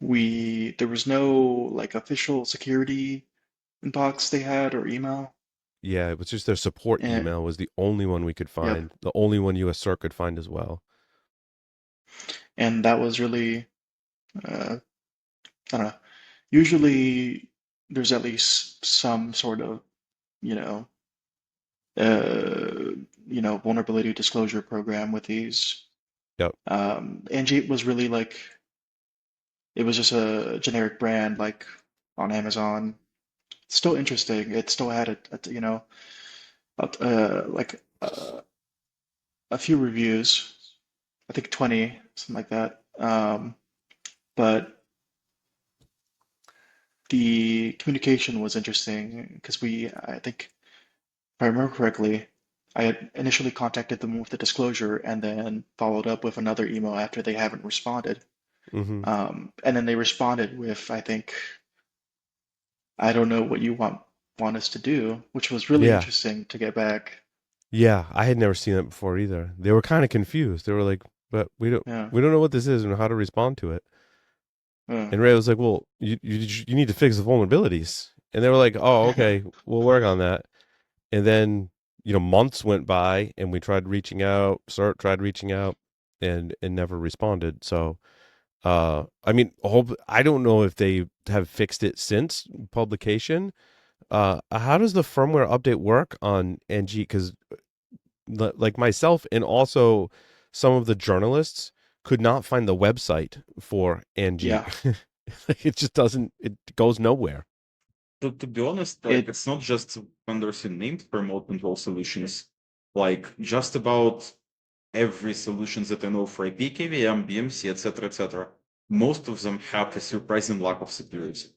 [SPEAKER 3] there was no like official security inbox they had or email.
[SPEAKER 1] Yeah, it was just their support
[SPEAKER 3] And
[SPEAKER 1] email was the only one we could
[SPEAKER 3] yep.
[SPEAKER 1] find, the only one US CERT could find as well.
[SPEAKER 3] And that was really I don't know. Usually there's at least some sort of, you know, vulnerability disclosure program with these.
[SPEAKER 1] Yep.
[SPEAKER 3] NG was really like it was just a generic brand like on Amazon. Still interesting. It still had like a few reviews. I think 20, something like that. But the communication was interesting because I think, if I remember correctly, I had initially contacted them with the disclosure and then followed up with another email after they haven't responded.
[SPEAKER 1] Mm-hmm.
[SPEAKER 3] And then they responded with, I think, I don't know what you want us to do, which was really
[SPEAKER 1] Yeah.
[SPEAKER 3] interesting to get back.
[SPEAKER 1] Yeah. I had never seen that before either. They were kind of confused. They were like, but
[SPEAKER 3] Yeah.
[SPEAKER 1] we don't know what this is and how to respond to it.
[SPEAKER 3] Uh,
[SPEAKER 1] And Ray was like, well, you need to fix the vulnerabilities. And they were like, oh, okay, we'll work on that. And then, months went by and we tried reaching out, CERT tried reaching out and never responded. So, I mean, I don't know if they have fixed it since publication. How does the firmware update work on NG? Because like myself and also some of the journalists could not find the website for NG.
[SPEAKER 3] yeah.
[SPEAKER 1] It just doesn't, it goes nowhere.
[SPEAKER 4] To be honest, like
[SPEAKER 3] It
[SPEAKER 4] it's not just vendors who named remote control solutions. Like just about every solutions that I know for IP, KVM, BMC, etc., most of them have a surprising lack of security.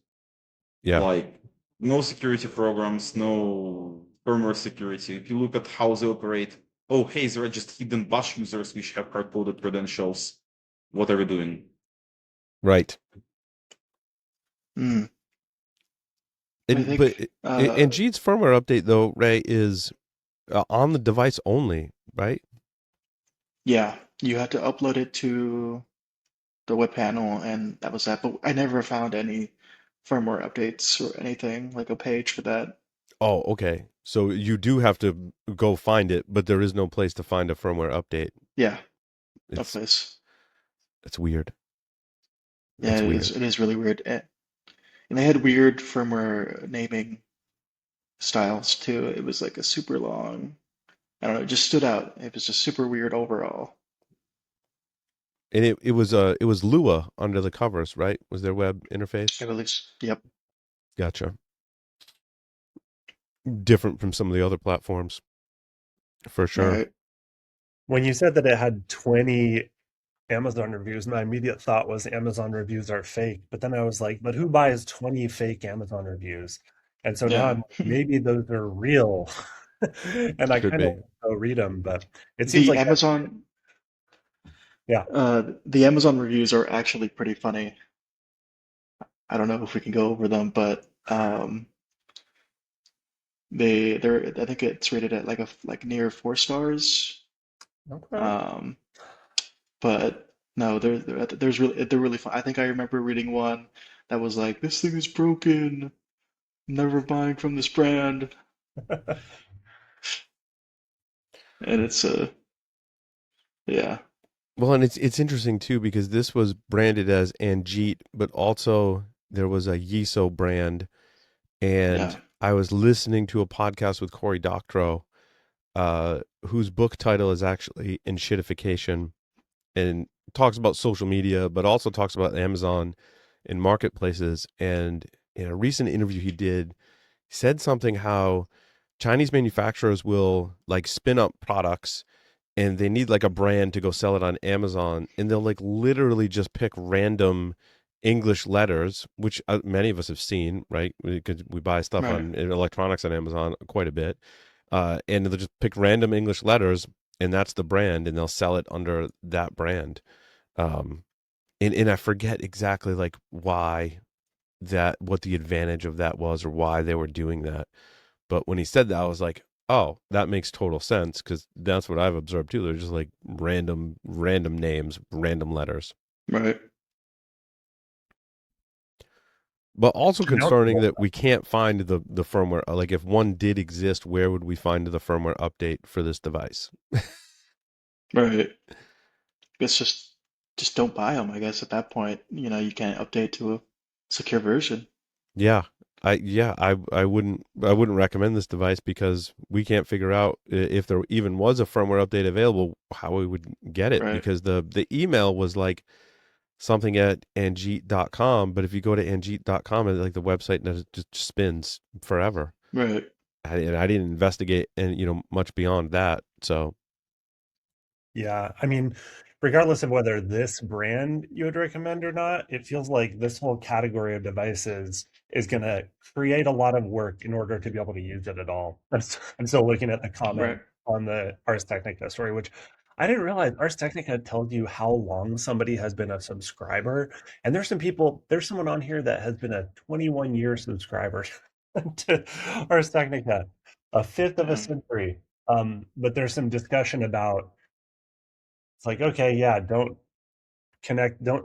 [SPEAKER 1] Yeah.
[SPEAKER 4] Like no security programs, no firmware security. If you look at how they operate, oh hey, there are just hidden bash users which have hard-coded credentials. What are we doing?
[SPEAKER 1] Right.
[SPEAKER 3] mm, I
[SPEAKER 1] But
[SPEAKER 3] think
[SPEAKER 1] NG's firmware update though, Ray, is on the device only, right?
[SPEAKER 3] yeah, you had to upload it to the web panel and that was that. But I never found any firmware updates or anything like a page for that.
[SPEAKER 1] Oh, okay. So you do have to go find it, but there is no place to find a firmware update.
[SPEAKER 3] Yeah, no
[SPEAKER 1] It's
[SPEAKER 3] place.
[SPEAKER 1] it's weird.
[SPEAKER 3] Yeah,
[SPEAKER 1] It's
[SPEAKER 3] it
[SPEAKER 1] weird.
[SPEAKER 3] is. It is really weird. And they had weird firmware naming styles too. It was like a super long, I don't know, it just stood out. It was just super weird overall.
[SPEAKER 1] And it was Lua under the covers, right? Was their web interface?
[SPEAKER 3] At least, yep.
[SPEAKER 1] Gotcha. Different from some of the other platforms, for sure.
[SPEAKER 3] Right.
[SPEAKER 2] When you said that it had 20 Amazon reviews, my immediate thought was Amazon reviews are fake. But then I was like, but who buys 20 fake Amazon reviews? And so now
[SPEAKER 3] Yeah.
[SPEAKER 2] I'm maybe those are real. And I
[SPEAKER 1] Could
[SPEAKER 2] kind of
[SPEAKER 1] be.
[SPEAKER 2] want to go read them, but it seems
[SPEAKER 3] The
[SPEAKER 2] like
[SPEAKER 3] Amazon,
[SPEAKER 2] yeah.
[SPEAKER 3] the Amazon reviews are actually pretty funny. I don't know if we can go over them, but they're I think it's rated at like near 4 stars.
[SPEAKER 2] Okay.
[SPEAKER 3] Um, but no, they're really fun. I think I remember reading one that was like, "This thing is broken. Never buying from this brand," and it's yeah,
[SPEAKER 1] Well, and it's interesting too because this was branded as Anjeet, but also there was a Yiso brand,
[SPEAKER 3] yeah,
[SPEAKER 1] and I was listening to a podcast with Cory Doctorow, whose book title is actually Enshittification, and talks about social media, but also talks about Amazon and marketplaces. And in a recent interview he did, he said something how Chinese manufacturers will like spin up products and they need like a brand to go sell it on Amazon, and they'll like literally just pick random English letters, which many of us have seen, right? Because we buy stuff
[SPEAKER 3] Right.
[SPEAKER 1] on electronics on Amazon quite a bit, and they'll just pick random English letters, and that's the brand, and they'll sell it under that brand. Um, and I forget exactly like why that, what the advantage of that was, or why they were doing that. But when he said that, I was like, oh, that makes total sense, because that's what I've observed too. They're just like random names, random letters.
[SPEAKER 3] Right.
[SPEAKER 1] But also
[SPEAKER 2] To note,
[SPEAKER 1] concerning that we can't find the firmware. Like if one did exist, where would we find the firmware update for this device?
[SPEAKER 3] Right. I guess just don't buy them. I guess at that point, you can't update to a secure version.
[SPEAKER 1] Yeah. I wouldn't recommend this device, because we can't figure out if there even was a firmware update available, how we would get it,
[SPEAKER 3] Right.
[SPEAKER 1] because the email was like something at Anjeet.com, but if you go to Anjeet.com, like the website just spins forever.
[SPEAKER 3] Right.
[SPEAKER 1] And I didn't investigate and much beyond that. So
[SPEAKER 2] yeah, I mean, regardless of whether this brand you would recommend or not, it feels like this whole category of devices is going to create a lot of work in order to be able to use it at all. I'm still looking at the comment
[SPEAKER 3] Right.
[SPEAKER 2] on the Ars Technica story, which I didn't realize Ars Technica tells you how long somebody has been a subscriber. And there's someone on here that has been a 21-year subscriber to Ars Technica, a fifth of a
[SPEAKER 3] Dang.
[SPEAKER 2] century. But there's some discussion about, it's like, okay, yeah, don't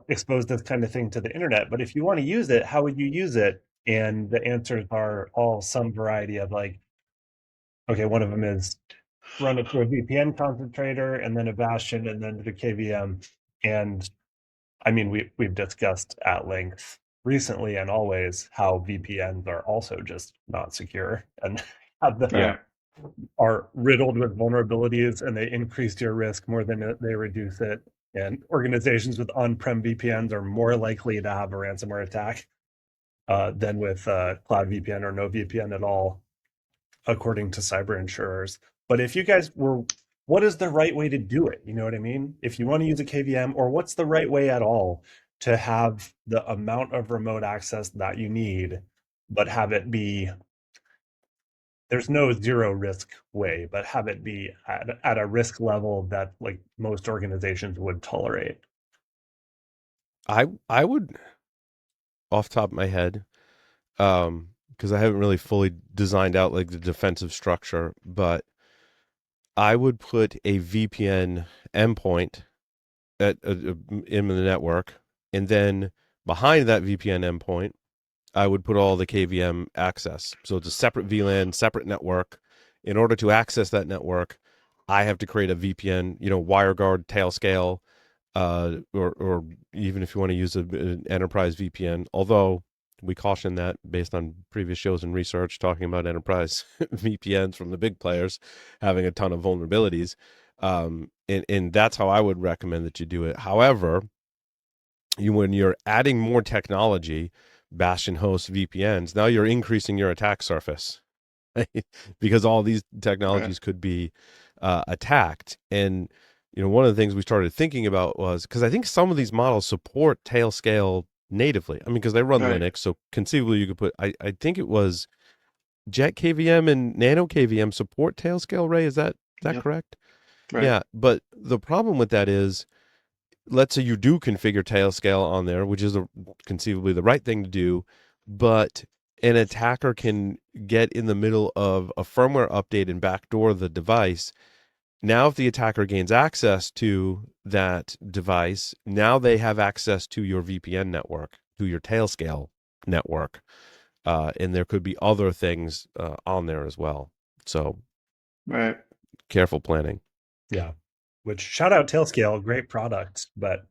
[SPEAKER 2] expose this kind of thing to the internet. But if you want to use it, how would you use it? And the answers are all some variety of like, okay, one of them is run it through a VPN concentrator and then a Bastion and then the KVM. And I mean, we've discussed at length recently and always how VPNs are also just not secure and have the
[SPEAKER 1] yeah,
[SPEAKER 3] Right.
[SPEAKER 2] are riddled with vulnerabilities, and they increase your risk more than they reduce it. And organizations with on-prem VPNs are more likely to have a ransomware attack than with cloud VPN or no VPN at all, according to cyber insurers. But if you guys were, what is the right way to do it? You know what I mean? If you want to use a KVM, or what's the right way at all to have the amount of remote access that you need, but have it be, there's no zero risk way, but have it be at a risk level that like most organizations would tolerate.
[SPEAKER 1] I would, off the top of my head, because I haven't really fully designed out like the defensive structure, but I would put a VPN endpoint in the network, and then behind that VPN endpoint, I would put all the KVM access. So it's a separate VLAN, separate network. In order to access that network, I have to create a VPN, WireGuard, Tailscale, or even if you want to use an enterprise VPN. Although we caution that based on previous shows and research talking about enterprise VPNs from the big players having a ton of vulnerabilities. And that's how I would recommend that you do it. However, when you're adding more technology, Bastion hosts VPNs, now you're increasing your attack surface, right? Because all these
[SPEAKER 3] Right.
[SPEAKER 1] technologies could be attacked. And one of the things we started thinking about was, because I think some of these models support Tailscale natively. I mean, because they run
[SPEAKER 3] Right.
[SPEAKER 1] Linux, so conceivably you could put. I think it was JetKVM and NanoKVM support Tailscale. Ray, is that
[SPEAKER 3] Yep.
[SPEAKER 1] correct?
[SPEAKER 3] Right.
[SPEAKER 1] Yeah, but the problem with that is, let's say you do configure Tailscale on there, which is conceivably the right thing to do, but an attacker can get in the middle of a firmware update and backdoor the device. Now, if the attacker gains access to that device, now they have access to your VPN network, to your Tailscale network, and there could be other things on there as well. So,
[SPEAKER 3] Right.
[SPEAKER 1] careful planning.
[SPEAKER 2] Yeah. Which, shout out Tailscale, great product, but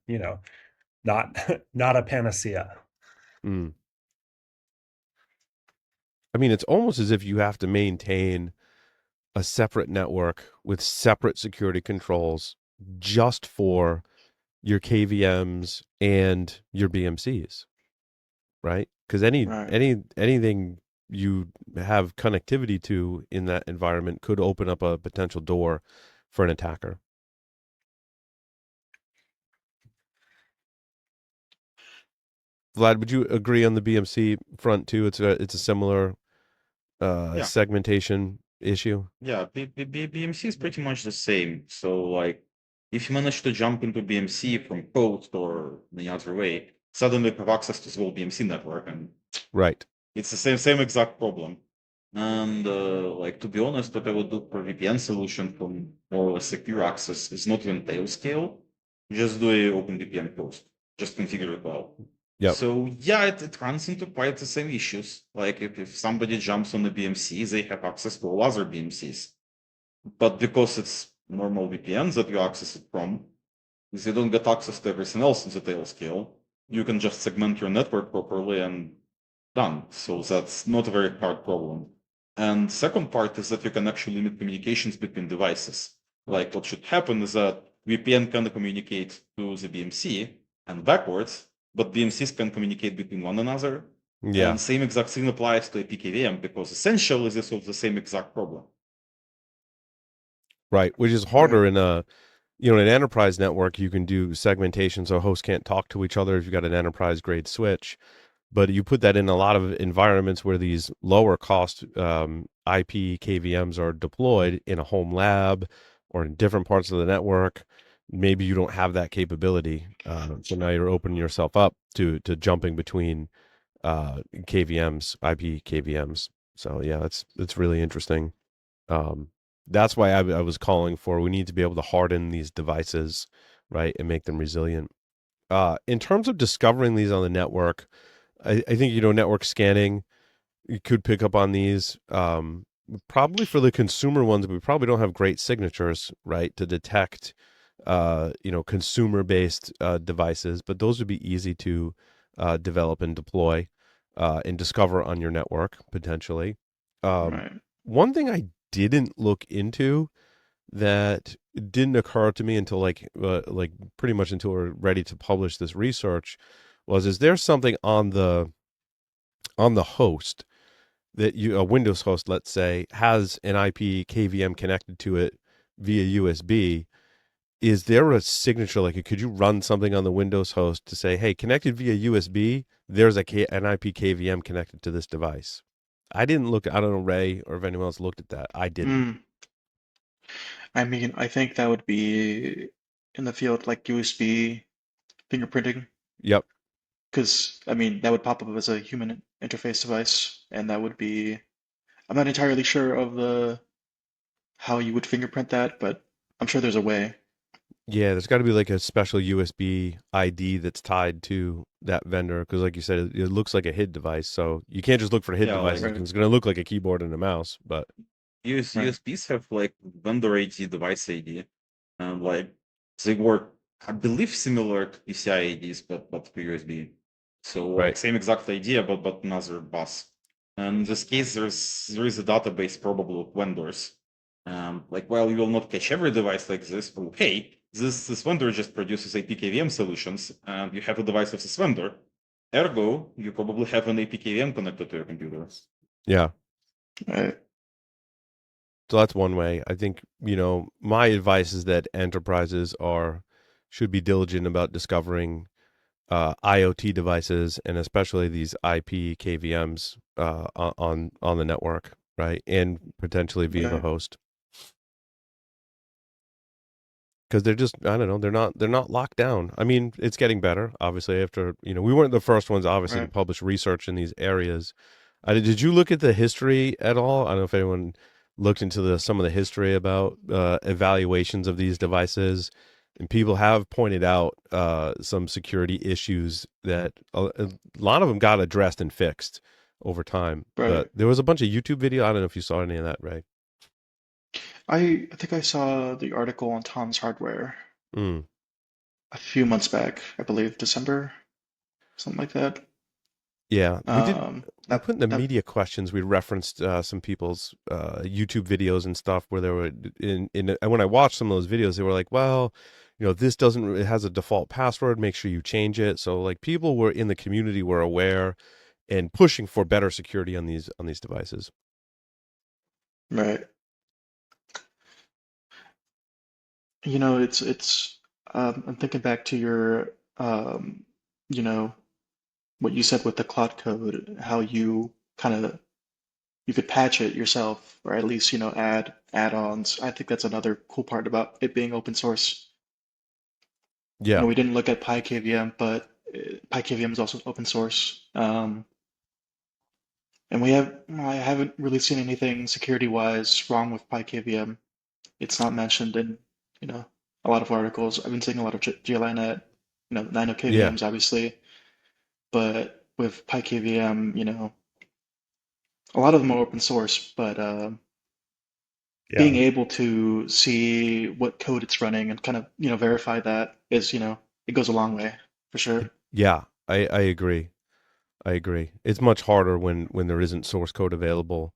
[SPEAKER 2] not not a panacea.
[SPEAKER 1] Mm. I mean, it's almost as if you have to maintain a separate network with separate security controls just for your KVMs and your BMCs, right? Because
[SPEAKER 3] Right.
[SPEAKER 1] anything you have connectivity to in that environment could open up a potential door for an attacker. Vlad, would you agree on the BMC front too? It's a similar
[SPEAKER 4] Yeah.
[SPEAKER 1] segmentation issue.
[SPEAKER 4] Yeah, BMC is pretty much the same. So, like, if you manage to jump into BMC from host or the other way, suddenly you have access to the whole BMC network, and
[SPEAKER 1] Right.
[SPEAKER 4] it's the same exact problem. And like, to be honest, what I would do for VPN solution from more or less secure access is not even tail scale. Just do a open VPN host. Just configure it well.
[SPEAKER 1] Yep.
[SPEAKER 4] So yeah, it runs into quite the same issues. Like if somebody jumps on the BMC, they have access to all other BMCs. But because it's normal VPNs that you access it from, if you don't get access to everything else in the tail scale, you can just segment your network properly and done. So that's not a very hard problem. And second part is that you can actually limit communications between devices. Like what should happen is that VPN can communicate to the BMC and backwards, but BMCs can communicate between one another.
[SPEAKER 1] Yeah.
[SPEAKER 4] And same exact thing applies to IP-KVM because essentially this solves the same exact problem.
[SPEAKER 1] Right. Which is harder in a in an enterprise network. You can do segmentation so hosts can't talk to each other if you've got an enterprise grade switch. But you put that in a lot of environments where these lower cost IP KVMs are deployed in a home lab or in different parts of the network. Maybe you don't have that capability. So now you're opening yourself up to jumping between KVMs, IP KVMs. So yeah, it's really interesting. That's why I was calling for we need to be able to harden these devices, right, and make them resilient. In terms of discovering these on the network, I think network scanning you could pick up on these. Probably for the consumer ones, we probably don't have great signatures, right, to detect consumer based devices, but those would be easy to develop and deploy and discover on your network potentially.
[SPEAKER 3] Right.
[SPEAKER 1] One thing I didn't look into that didn't occur to me until like pretty much until we're ready to publish this research was is there something on the host that a Windows host, let's say, has an IP KVM connected to it via USB? Is there a signature like could you run something on the Windows host to say, hey, connected via USB, there's an IP KVM connected to this device? I didn't look. I don't know, Ray, or if anyone else looked at that. I didn't.
[SPEAKER 3] Mm. I mean, I think that would be in the field like USB fingerprinting,
[SPEAKER 1] Yep.
[SPEAKER 3] because I mean that would pop up as a human interface device, and that would be. I'm not entirely sure of the how you would fingerprint that, but I'm sure there's a way.
[SPEAKER 1] Yeah, there's got to be like a special USB ID that's tied to that vendor because, like you said, it looks like a HID device. So you can't just look for HID
[SPEAKER 4] Yeah,
[SPEAKER 1] devices
[SPEAKER 4] like
[SPEAKER 3] Right.
[SPEAKER 1] because it's going to look like a keyboard and a mouse. But
[SPEAKER 3] Right.
[SPEAKER 4] USBs have like vendor ID, device ID, and like they work, I believe, similar to PCI IDs, but for USB. So like
[SPEAKER 1] right,
[SPEAKER 4] same exact idea, but another bus. And in this case, there is a database probably of vendors. Like while you will not catch every device like this, but hey, this vendor just produces APKVM solutions, and you have a device of this vendor. Ergo, you probably have an APKVM connected to your computer.
[SPEAKER 1] yeah.
[SPEAKER 3] Right.
[SPEAKER 1] So that's one way. I think my advice is that enterprises should be diligent about discovering IoT devices and especially these IP KVMs on the network, right, and potentially via the
[SPEAKER 3] Right.
[SPEAKER 1] host. Because they're just I don't know they're not locked down. I mean it's getting better obviously after we weren't the first ones obviously to
[SPEAKER 3] Right.
[SPEAKER 1] publish research in these areas. Did you look at the history at all? I don't know if anyone looked into some of the history about evaluations of these devices, and people have pointed out some security issues that a lot of them got addressed and fixed over time.
[SPEAKER 3] Right.
[SPEAKER 1] But there was a bunch of YouTube video. I don't know if you saw any of that, Ray.
[SPEAKER 3] I think I saw the article on Tom's Hardware
[SPEAKER 1] Mm.
[SPEAKER 3] a few months back, I believe December, something like that.
[SPEAKER 1] Yeah, we did. We
[SPEAKER 3] That
[SPEAKER 1] put in the
[SPEAKER 3] that
[SPEAKER 1] media questions. We referenced some people's YouTube videos and stuff where they were and when I watched some of those videos, they were like, "Well, this doesn't. It has a default password. Make sure you change it." So like people were in the community were aware and pushing for better security on these devices.
[SPEAKER 3] right. It's I'm thinking back to your you know what you said with the cloud code, how you kind of you could patch it yourself, or at least, add add-ons. I think that's another cool part about it being open source.
[SPEAKER 1] Yeah.
[SPEAKER 3] We didn't look at PyKVM, but PyKVM is also open source. And I haven't really seen anything security-wise wrong with PyKVM. It's not mentioned in, you know, a lot of articles. I've been seeing a lot of GLInet, 9
[SPEAKER 1] Yeah.
[SPEAKER 3] KVMs, obviously, but with PyKVM, a lot of them are open source, but being
[SPEAKER 2] Yeah.
[SPEAKER 3] able to see what code it's running and kind of, verify that is, it goes a long way for sure.
[SPEAKER 1] Yeah. I agree. I agree. It's much harder when there isn't source code available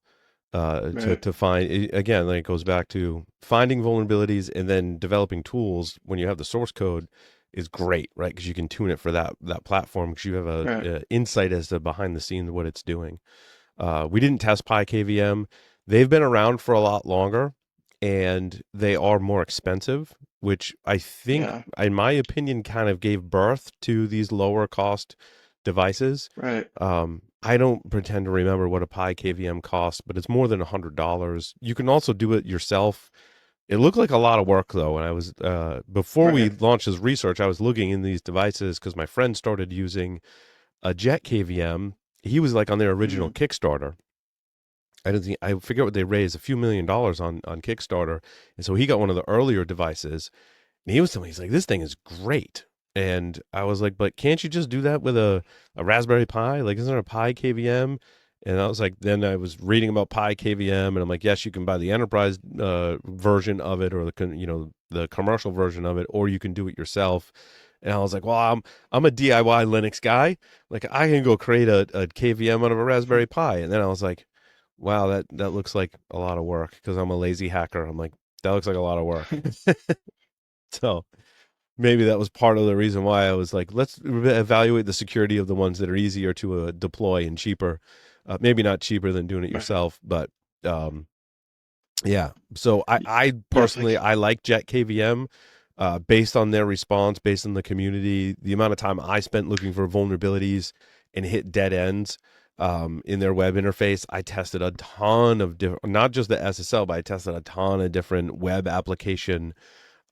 [SPEAKER 3] Right.
[SPEAKER 1] to find. Again, like it goes back to finding vulnerabilities and then developing tools when you have the source code is great, right? Because you can tune it for that platform because you have
[SPEAKER 3] Right.
[SPEAKER 1] a insight as to behind the scenes what it's doing. We didn't test PyKVM. They've been around for a lot longer, and they are more expensive, which I think,
[SPEAKER 3] Yeah.
[SPEAKER 1] in my opinion, kind of gave birth to these lower cost devices.
[SPEAKER 3] Right.
[SPEAKER 1] I don't pretend to remember what a PyKVM costs, but it's more than $100. You can also do it yourself. It looked like a lot of work though, and I was before we
[SPEAKER 3] Right.
[SPEAKER 1] launched this research, I was looking in these devices because my friend started using a JetKVM. He was like on their original
[SPEAKER 3] Mm.
[SPEAKER 1] Kickstarter. I forget what they raised, a few $1 million on Kickstarter, and so he got one of the earlier devices. And he was telling me, he's like, this thing is great. And I was like, but can't you just do that with a Raspberry Pi? Like, isn't there a Pi KVM? And I was like, then I was reading about Pi KVM, and I'm like, yes, you can buy the enterprise version of it, or the commercial version of it, or you can do it yourself. And I was like, well, I'm a DIY Linux guy. Like, I can go create a KVM out of a Raspberry Pi. And then I was like, wow, that looks like a lot of work because I'm a lazy hacker. I'm like, that looks like a lot of work. So maybe that was part of the reason why I was like, let's evaluate the security of the ones that are easier to deploy and cheaper. Maybe not cheaper than doing it
[SPEAKER 3] Right.
[SPEAKER 1] yourself, but um, yeah. So I
[SPEAKER 3] Yeah.
[SPEAKER 1] personally, I like JetKVM based on their response, based on the community, the amount of time I spent looking for vulnerabilities and hit dead ends in their web interface. I tested a ton of different, not just the SSL, but I tested a ton of different web application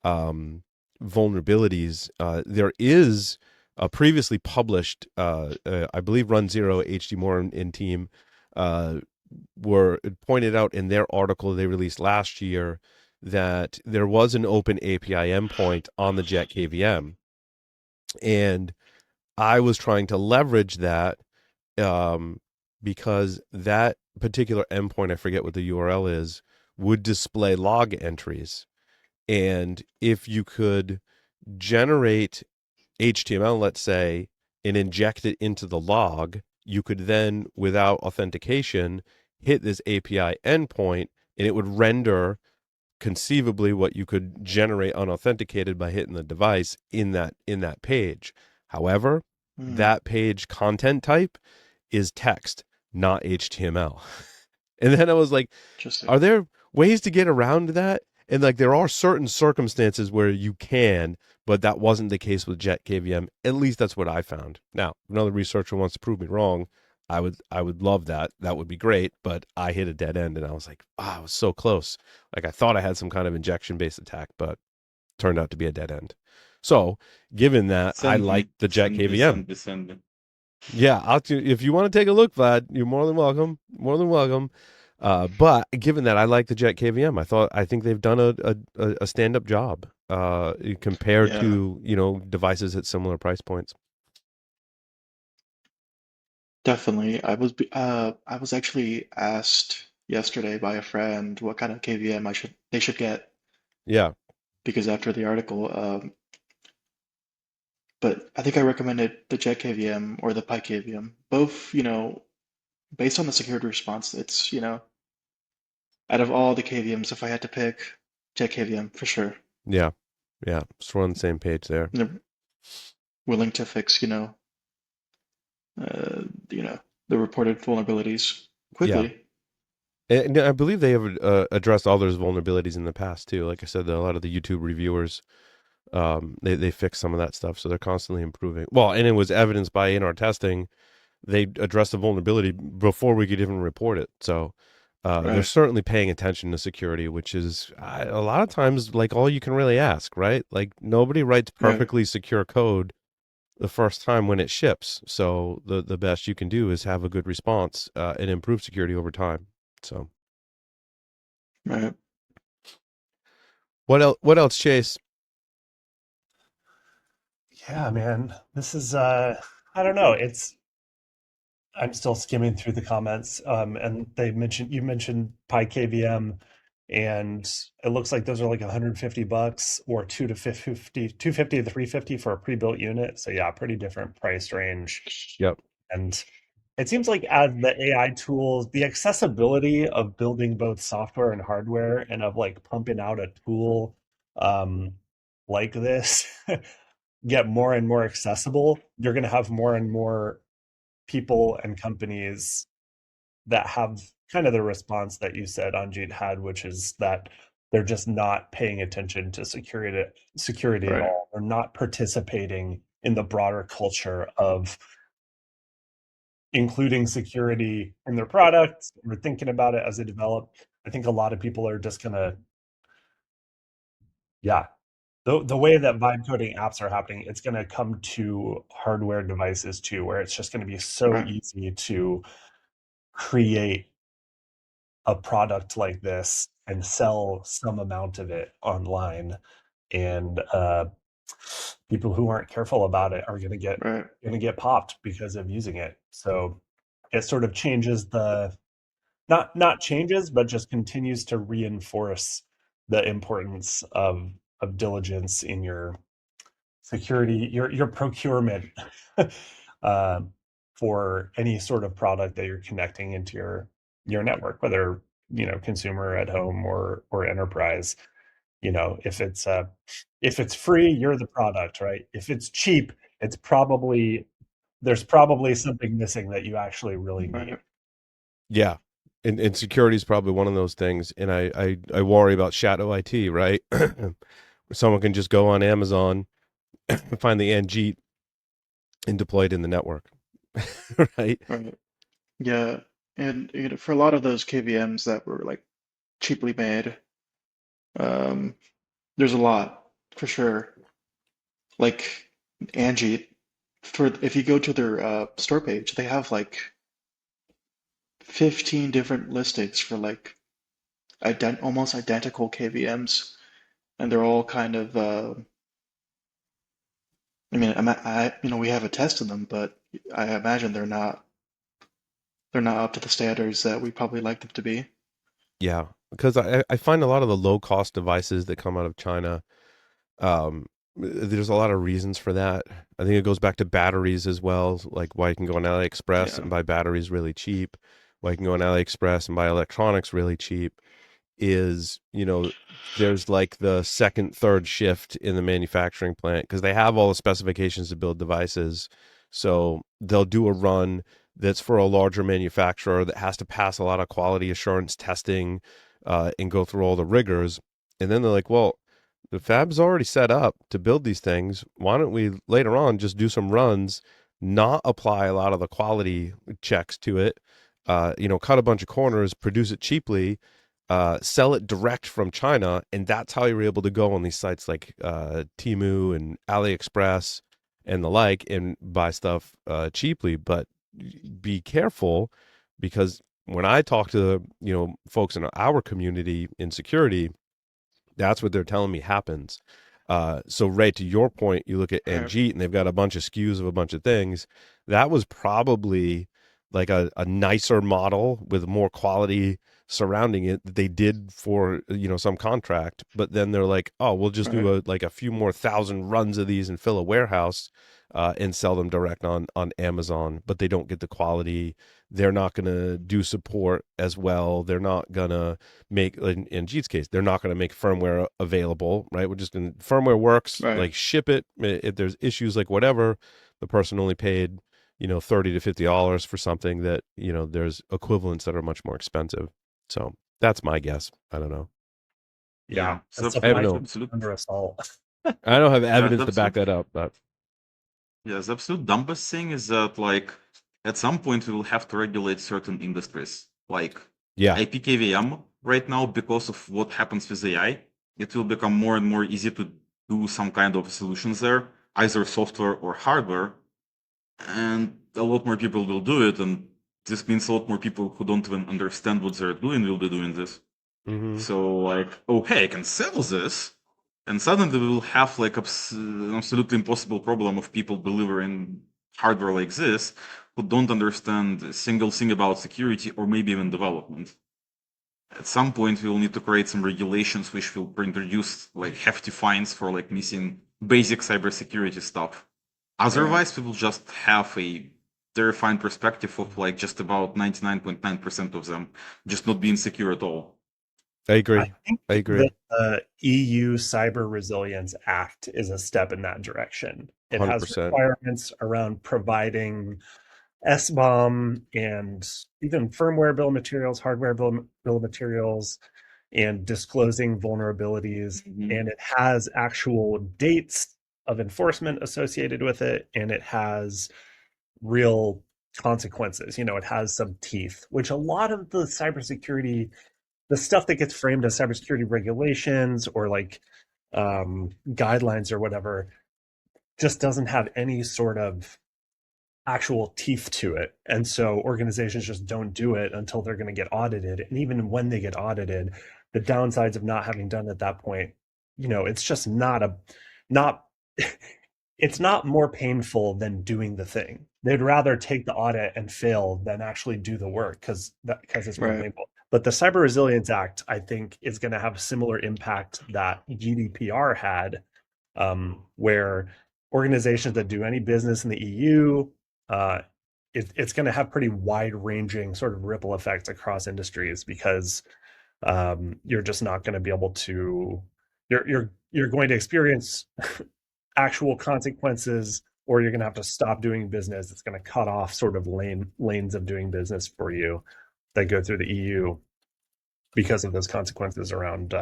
[SPEAKER 1] um, vulnerabilities. There is a previously published, I believe, Run Zero, HD Moore and team uh, were pointed out in their article they released last year that there was an open API endpoint on the JetKVM, and I was trying to leverage that um, because that particular endpoint, I forget what the URL is, would display log entries. And if you could generate HTML, let's say, and inject it into the log, you could then, without authentication, hit this API endpoint and it would render conceivably what you could generate unauthenticated by hitting the device in that page. However,
[SPEAKER 3] Mm.
[SPEAKER 1] that page content type is text, not HTML. And then I was like,
[SPEAKER 3] Interesting.
[SPEAKER 1] are there ways to get around that? And like there are certain circumstances where you can, but that wasn't the case with JetKVM. At least that's what I found. Now, if another researcher wants to prove me wrong, I would love that. That would be great. But I hit a dead end and I was like, wow, I was so close. Like I thought I had some kind of injection based attack, but turned out to be a dead end. So given that, I
[SPEAKER 4] Send
[SPEAKER 1] like
[SPEAKER 4] me,
[SPEAKER 1] the
[SPEAKER 4] send me,
[SPEAKER 1] JetKVM.
[SPEAKER 4] send me, send me.
[SPEAKER 1] Yeah, if you want to take a look, Vlad, you're more than welcome. More than welcome. But given that I like the JetKVM, I think they've done a stand up job compared
[SPEAKER 3] Yeah.
[SPEAKER 1] to devices at similar price points.
[SPEAKER 3] Definitely. I was actually asked yesterday by a friend what kind of KVM they should get
[SPEAKER 1] Yeah,
[SPEAKER 3] because after the article, but I think I recommended the JetKVM or the PyKVM. Both, based on the security response, it's, out of all the KVMs, if I had to pick, JetKVM for sure.
[SPEAKER 1] yeah, yeah. So we're on the same page there.
[SPEAKER 3] They're willing to fix, the reported vulnerabilities
[SPEAKER 1] Yeah,
[SPEAKER 3] quickly.
[SPEAKER 1] and I believe they have addressed all those vulnerabilities in the past too. Like I said, a lot of the YouTube reviewers They fixed some of that stuff, so they're constantly improving. Well, and it was evidenced by in our testing, they addressed the vulnerability before we could even report it. So they're
[SPEAKER 3] Right.
[SPEAKER 1] certainly paying attention to security, which is a lot of times like all you can really ask, right? Like nobody writes
[SPEAKER 3] Right.
[SPEAKER 1] perfectly secure code the first time when it ships. So the best you can do is have a good response and improve security over time. So
[SPEAKER 3] Right.
[SPEAKER 1] what else? What else, Chase?
[SPEAKER 2] Yeah, man. This is I don't know. I'm still skimming through the comments, and you mentioned Pi KVM, and it looks like those are like $150 or 250 to 350 for a pre-built unit. So yeah, pretty different price range.
[SPEAKER 1] Yep.
[SPEAKER 2] And it seems like as the AI tools, the accessibility of building both software and hardware, and of like pumping out a tool um, like this, get more and more accessible. You're going to have more and more people and companies that have kind of the response that you said Anjit had, which is that they're just not paying attention to security at
[SPEAKER 3] Right.
[SPEAKER 2] all. They're not participating in the broader culture of including security in their products or thinking about it as they develop. I think a lot of people are just gonna, yeah, the way that vibe coding apps are happening, it's gonna come to hardware devices too, where it's just gonna be so
[SPEAKER 3] Right.
[SPEAKER 2] easy to create a product like this and sell some amount of it online. And people who aren't careful about it are
[SPEAKER 3] Right.
[SPEAKER 2] going to get popped because of using it. So it sort of changes the not changes, but just continues to reinforce the importance of diligence in your security, your procurement uh, for any sort of product that you're connecting into your network, whether consumer at home or enterprise. If it's free, you're the product, right? If it's cheap, it's probably there's probably something missing that you actually really need.
[SPEAKER 3] Right.
[SPEAKER 1] Yeah. And security is probably one of those things. And I worry about shadow IT, right? Someone can just go on Amazon, find the Anjeet, and deploy it in the network, right?
[SPEAKER 3] Right. Yeah. And for a lot of those KVMs that were like cheaply made, um, there's a lot for sure. Like Angie, for if you go to their store page, they have like 15 different listings for like almost identical KVMs, and they're all kind of. I mean, we haven't tested them, but I imagine they're not up to the standards that we probably like them to be.
[SPEAKER 1] Yeah. Because I find a lot of the low cost devices that come out of China, there's a lot of reasons for that. I think it goes back to batteries as well, like why you can go on AliExpress
[SPEAKER 3] Yeah.
[SPEAKER 1] and buy batteries really cheap, why you can go on AliExpress and buy electronics really cheap. Is there's like the second third shift in the manufacturing plant because they have all the specifications to build devices, so they'll do a run that's for a larger manufacturer that has to pass a lot of quality assurance testing and go through all the rigors, and then they're like, well, the fab's already set up to build these things, why don't we later on just do some runs, not apply a lot of the quality checks to it, cut a bunch of corners, produce it cheaply, sell it direct from China, and that's how you're able to go on these sites like Temu and AliExpress and the like and buy stuff cheaply. But be careful because when I talk to folks in our community in security, that's what they're telling me happens. So Ray, to your point, you look at
[SPEAKER 3] Right.
[SPEAKER 1] Anjeet and they've got a bunch of SKUs of a bunch of things. That was probably like a nicer model with more quality surrounding it that they did for some contract. But then they're like, oh, we'll just
[SPEAKER 3] Right.
[SPEAKER 1] do a few more thousand runs of these and fill a warehouse and sell them direct on Amazon. But they don't get the quality. They're not going to do support as well. They're not going to make, in Jeet's case, they're not going to make firmware available, right? We're just going to, firmware works,
[SPEAKER 3] Right.
[SPEAKER 1] like ship it. If there's issues like whatever, the person only paid, $30 to $50 for something that, there's equivalents that are much more expensive. So that's my guess. I don't know.
[SPEAKER 2] Yeah,
[SPEAKER 4] Yeah,
[SPEAKER 2] the
[SPEAKER 1] I have
[SPEAKER 2] supply
[SPEAKER 1] no,
[SPEAKER 2] chain
[SPEAKER 4] absolutely.
[SPEAKER 2] under assault.
[SPEAKER 1] I don't have
[SPEAKER 4] Yeah,
[SPEAKER 1] evidence
[SPEAKER 4] the
[SPEAKER 1] to back
[SPEAKER 4] absolute,
[SPEAKER 1] that up, but
[SPEAKER 4] yes, the absolute dumbest thing is that, like, at some point we will have to regulate certain industries. Like
[SPEAKER 1] yeah.
[SPEAKER 4] IP-KVM right now, because of what happens with AI, it will become more and more easy to do some kind of solutions there, either software or hardware, and a lot more people will do it, and this means a lot more people who don't even understand what they're doing will be doing this.
[SPEAKER 1] Hmm.
[SPEAKER 4] So, like, okay, I can sell this, and suddenly we will have like an absolutely impossible problem of people delivering hardware like this who don't understand a single thing about security or maybe even development. At some point, we will need to create some regulations which will introduce like hefty fines for like missing basic cybersecurity stuff.
[SPEAKER 3] Right.
[SPEAKER 4] Otherwise, we will just have a very fine perspective of like just about 99.9% of them just not being secure at all.
[SPEAKER 1] I
[SPEAKER 2] I
[SPEAKER 1] agree.
[SPEAKER 2] think
[SPEAKER 1] I
[SPEAKER 2] that
[SPEAKER 1] agree.
[SPEAKER 2] the EU Cyber Resilience Act is a step in that direction. It has
[SPEAKER 1] 100%.
[SPEAKER 2] requirements around providing SBOM and even firmware bill of materials, hardware bill of materials, and disclosing vulnerabilities.
[SPEAKER 4] Mhm.
[SPEAKER 2] And it has actual dates of enforcement associated with it, and it has real consequences. You know, it has some teeth, which a lot of the cybersecurity, the stuff that gets framed as cybersecurity regulations or like guidelines or whatever, just doesn't have any sort of actual teeth to it. And so organizations just don't do it until they're going to get audited. And even when they get audited, the downsides of not having done it at that point, you know, it's just not it's not more painful than doing the thing. They'd rather take the audit and fail than actually do the work because it's more
[SPEAKER 3] Right.
[SPEAKER 2] painful. But the Cyber Resilience Act, I think, is going to have a similar impact that GDPR had, where organizations that do any business in the EU, it's going to have pretty wide-ranging sort of ripple effects across industries because you're just not going to be able to. You're going to experience actual consequences, or you're going to have to stop doing business. It's going to cut off sort of lanes of doing business for you that go through the EU because of those consequences around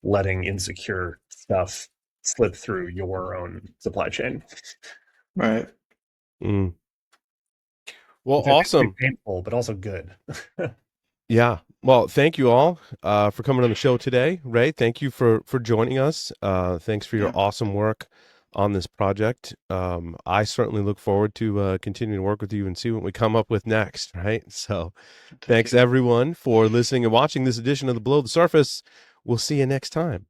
[SPEAKER 2] letting insecure stuff slip through your own supply chain.
[SPEAKER 3] Right.
[SPEAKER 1] Mm. Well,
[SPEAKER 2] Which I think would
[SPEAKER 1] awesome.
[SPEAKER 2] be painful, but also good.
[SPEAKER 1] Yeah. Well, thank you all for coming on the show today. Ray, thank you for joining us. Thanks for your
[SPEAKER 3] Yeah.
[SPEAKER 1] awesome work on this project. I certainly look forward to continuing to work with you and see what we come up with next, right? So
[SPEAKER 3] Thank
[SPEAKER 1] thanks
[SPEAKER 3] you.
[SPEAKER 1] everyone for listening and watching this edition of the Below the Surface. We'll see you next time.